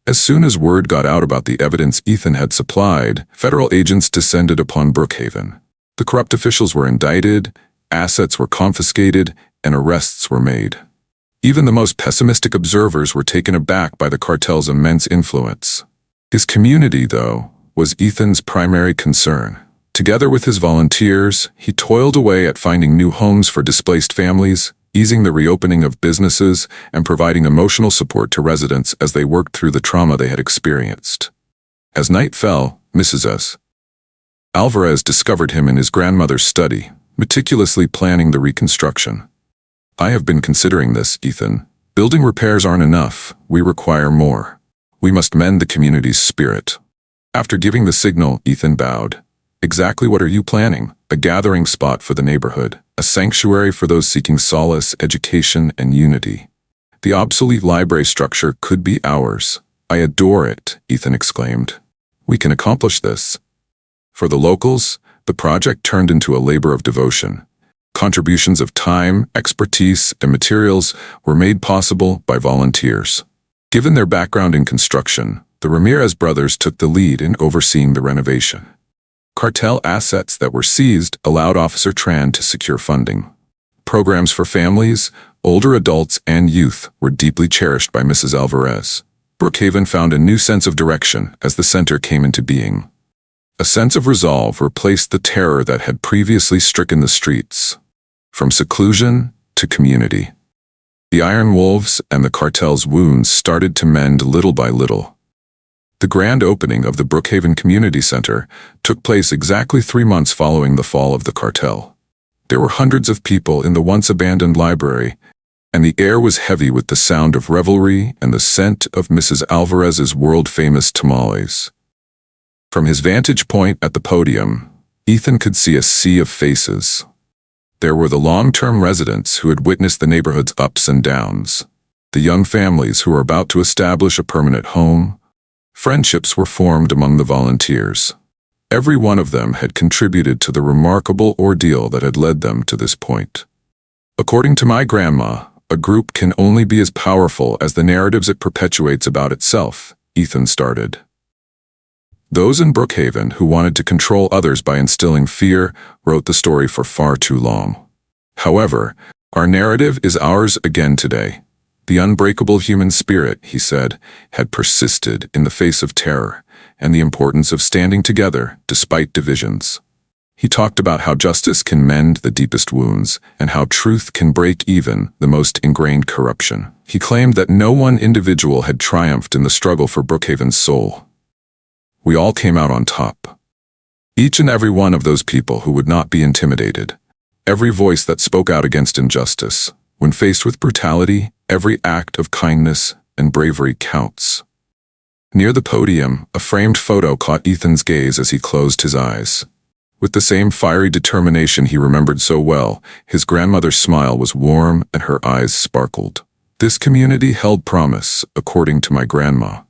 As soon as word got out about the evidence Ethan had supplied, federal agents descended upon Brookhaven. The corrupt officials were indicted, assets were confiscated, and arrests were made. Even the most pessimistic observers were taken aback by the cartel's immense influence. His community, though, was Ethan's primary concern. Together with his volunteers, he toiled away at finding new homes for displaced families, easing the reopening of businesses, and providing emotional support to residents as they worked through the trauma they had experienced. As night fell, Mrs. Alvarez discovered him in his grandmother's study, meticulously planning the reconstruction. I have been considering this, Ethan. Building repairs aren't enough. We require more. We must mend the community's spirit. After giving the signal, Ethan bowed. Exactly what are you planning? A gathering spot for the neighborhood, a sanctuary for those seeking solace, education, and unity. The obsolete library structure could be ours. I adore it, Ethan exclaimed. We can accomplish this. For the locals, the project turned into a labor of devotion. Contributions of time, expertise, and materials were made possible by volunteers. Given their background in construction, the Ramirez brothers took the lead in overseeing the renovation. Cartel assets that were seized allowed Officer Tran to secure funding. Programs for families, older adults, and youth were deeply cherished by Mrs. Alvarez. Brookhaven found a new sense of direction as the center came into being. A sense of resolve replaced the terror that had previously stricken the streets. From seclusion to community. The Iron Wolves and the cartel's wounds started to mend little by little. The grand opening of the Brookhaven Community Center took place exactly 3 months following the fall of the cartel. There were hundreds of people in the once-abandoned library, and the air was heavy with the sound of revelry and the scent of Mrs. Alvarez's world-famous tamales. From his vantage point at the podium, Ethan could see a sea of faces. There were the long-term residents who had witnessed the neighborhood's ups and downs, the young families who were about to establish a permanent home. Friendships were formed among the volunteers. Every one of them had contributed to the remarkable ordeal that had led them to this point. According to my grandma, a group can only be as powerful as the narratives it perpetuates about itself, Ethan started. Those in Brookhaven who wanted to control others by instilling fear wrote the story for far too long. However, our narrative is ours again today. The unbreakable human spirit, he said, had persisted in the face of terror, and the importance of standing together despite divisions. He talked about how justice can mend the deepest wounds, and how truth can break even the most ingrained corruption. He claimed that no one individual had triumphed in the struggle for Brookhaven's soul. We all came out on top. Each and every one of those people who would not be intimidated. Every voice that spoke out against injustice. When faced with brutality, every act of kindness and bravery counts. Near the podium, a framed photo caught Ethan's gaze as he closed his eyes. With the same fiery determination he remembered so well, his grandmother's smile was warm and her eyes sparkled. This community held promise, according to my grandma.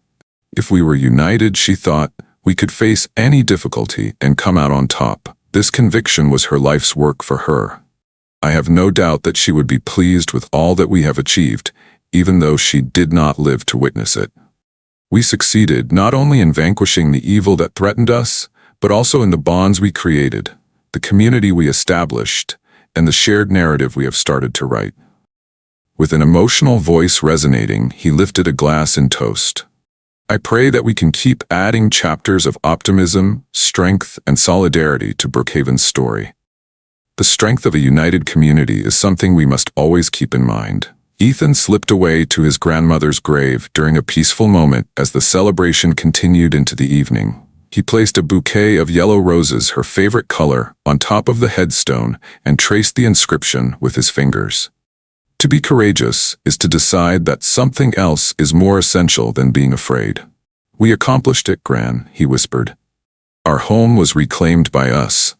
If we were united, she thought, we could face any difficulty and come out on top. This conviction was her life's work for her. I have no doubt that she would be pleased with all that we have achieved, even though she did not live to witness it. We succeeded not only in vanquishing the evil that threatened us, but also in the bonds we created, the community we established, and the shared narrative we have started to write. With an emotional voice resonating, he lifted a glass in toast. I pray that we can keep adding chapters of optimism, strength, and solidarity to Brookhaven's story. The strength of a united community is something we must always keep in mind. Ethan slipped away to his grandmother's grave during a peaceful moment as the celebration continued into the evening. He placed a bouquet of yellow roses, her favorite color, on top of the headstone and traced the inscription with his fingers. To be courageous is to decide that something else is more essential than being afraid. We accomplished it, Gran, he whispered. Our home was reclaimed by us.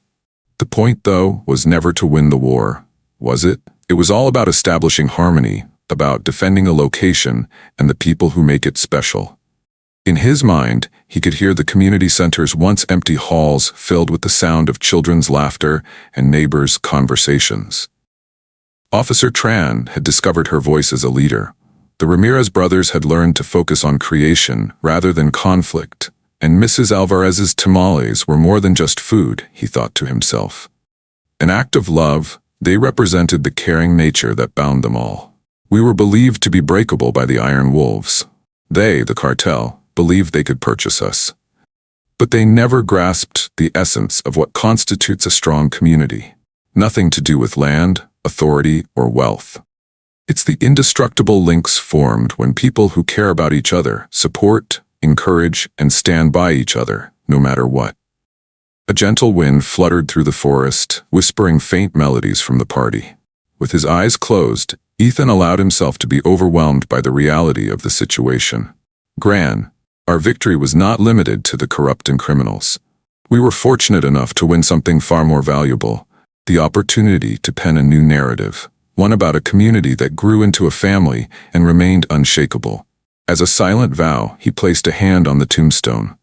The point, though, was never to win the war, was it? It was all about establishing harmony, about defending a location and the people who make it special. In his mind, he could hear the community center's once empty halls filled with the sound of children's laughter and neighbors' conversations. Officer Tran had discovered her voice as a leader. The Ramirez brothers had learned to focus on creation rather than conflict, and Mrs. Alvarez's tamales were more than just food, he thought to himself. An act of love, they represented the caring nature that bound them all. We were believed to be breakable by the Iron Wolves. They, the cartel, believed they could purchase us. But they never grasped the essence of what constitutes a strong community. Nothing to do with land, authority, or wealth. It's the indestructible links formed when people who care about each other support, encourage, and stand by each other, no matter what. A gentle wind fluttered through the forest, whispering faint melodies from the party. With his eyes closed, Ethan allowed himself to be overwhelmed by the reality of the situation. Gran, our victory was not limited to the corrupt and criminals. We were fortunate enough to win something far more valuable, the opportunity to pen a new narrative, one about a community that grew into a family and remained unshakable. As a silent vow, he placed a hand on the tombstone.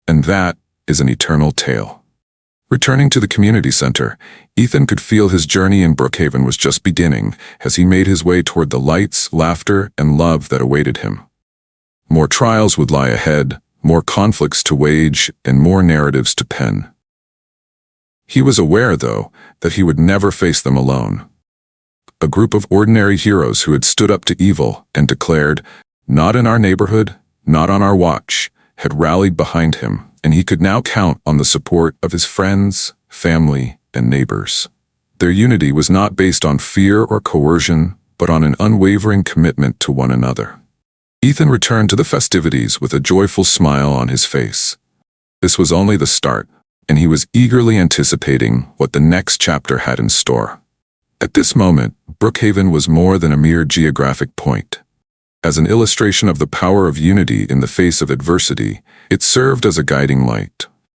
And that is an eternal tale. Returning to the community center, Ethan could feel his journey in Brookhaven was just beginning as he made his way toward the lights, laughter, and love that awaited him. More trials would lie ahead, more conflicts to wage, and more narratives to pen. He was aware, though, that he would never face them alone. A group of ordinary heroes who had stood up to evil and declared, "Not in our neighborhood, not on our watch," had rallied behind him, and he could now count on the support of his friends, family, and neighbors. Their unity was not based on fear or coercion, but on an unwavering commitment to one another. Ethan returned to the festivities with a joyful smile on his face. This was only the start, and he was eagerly anticipating what the next chapter had in store. At this moment, Brookhaven was more than a mere geographic point. As an illustration of the power of unity in the face of adversity, it served as a guiding light,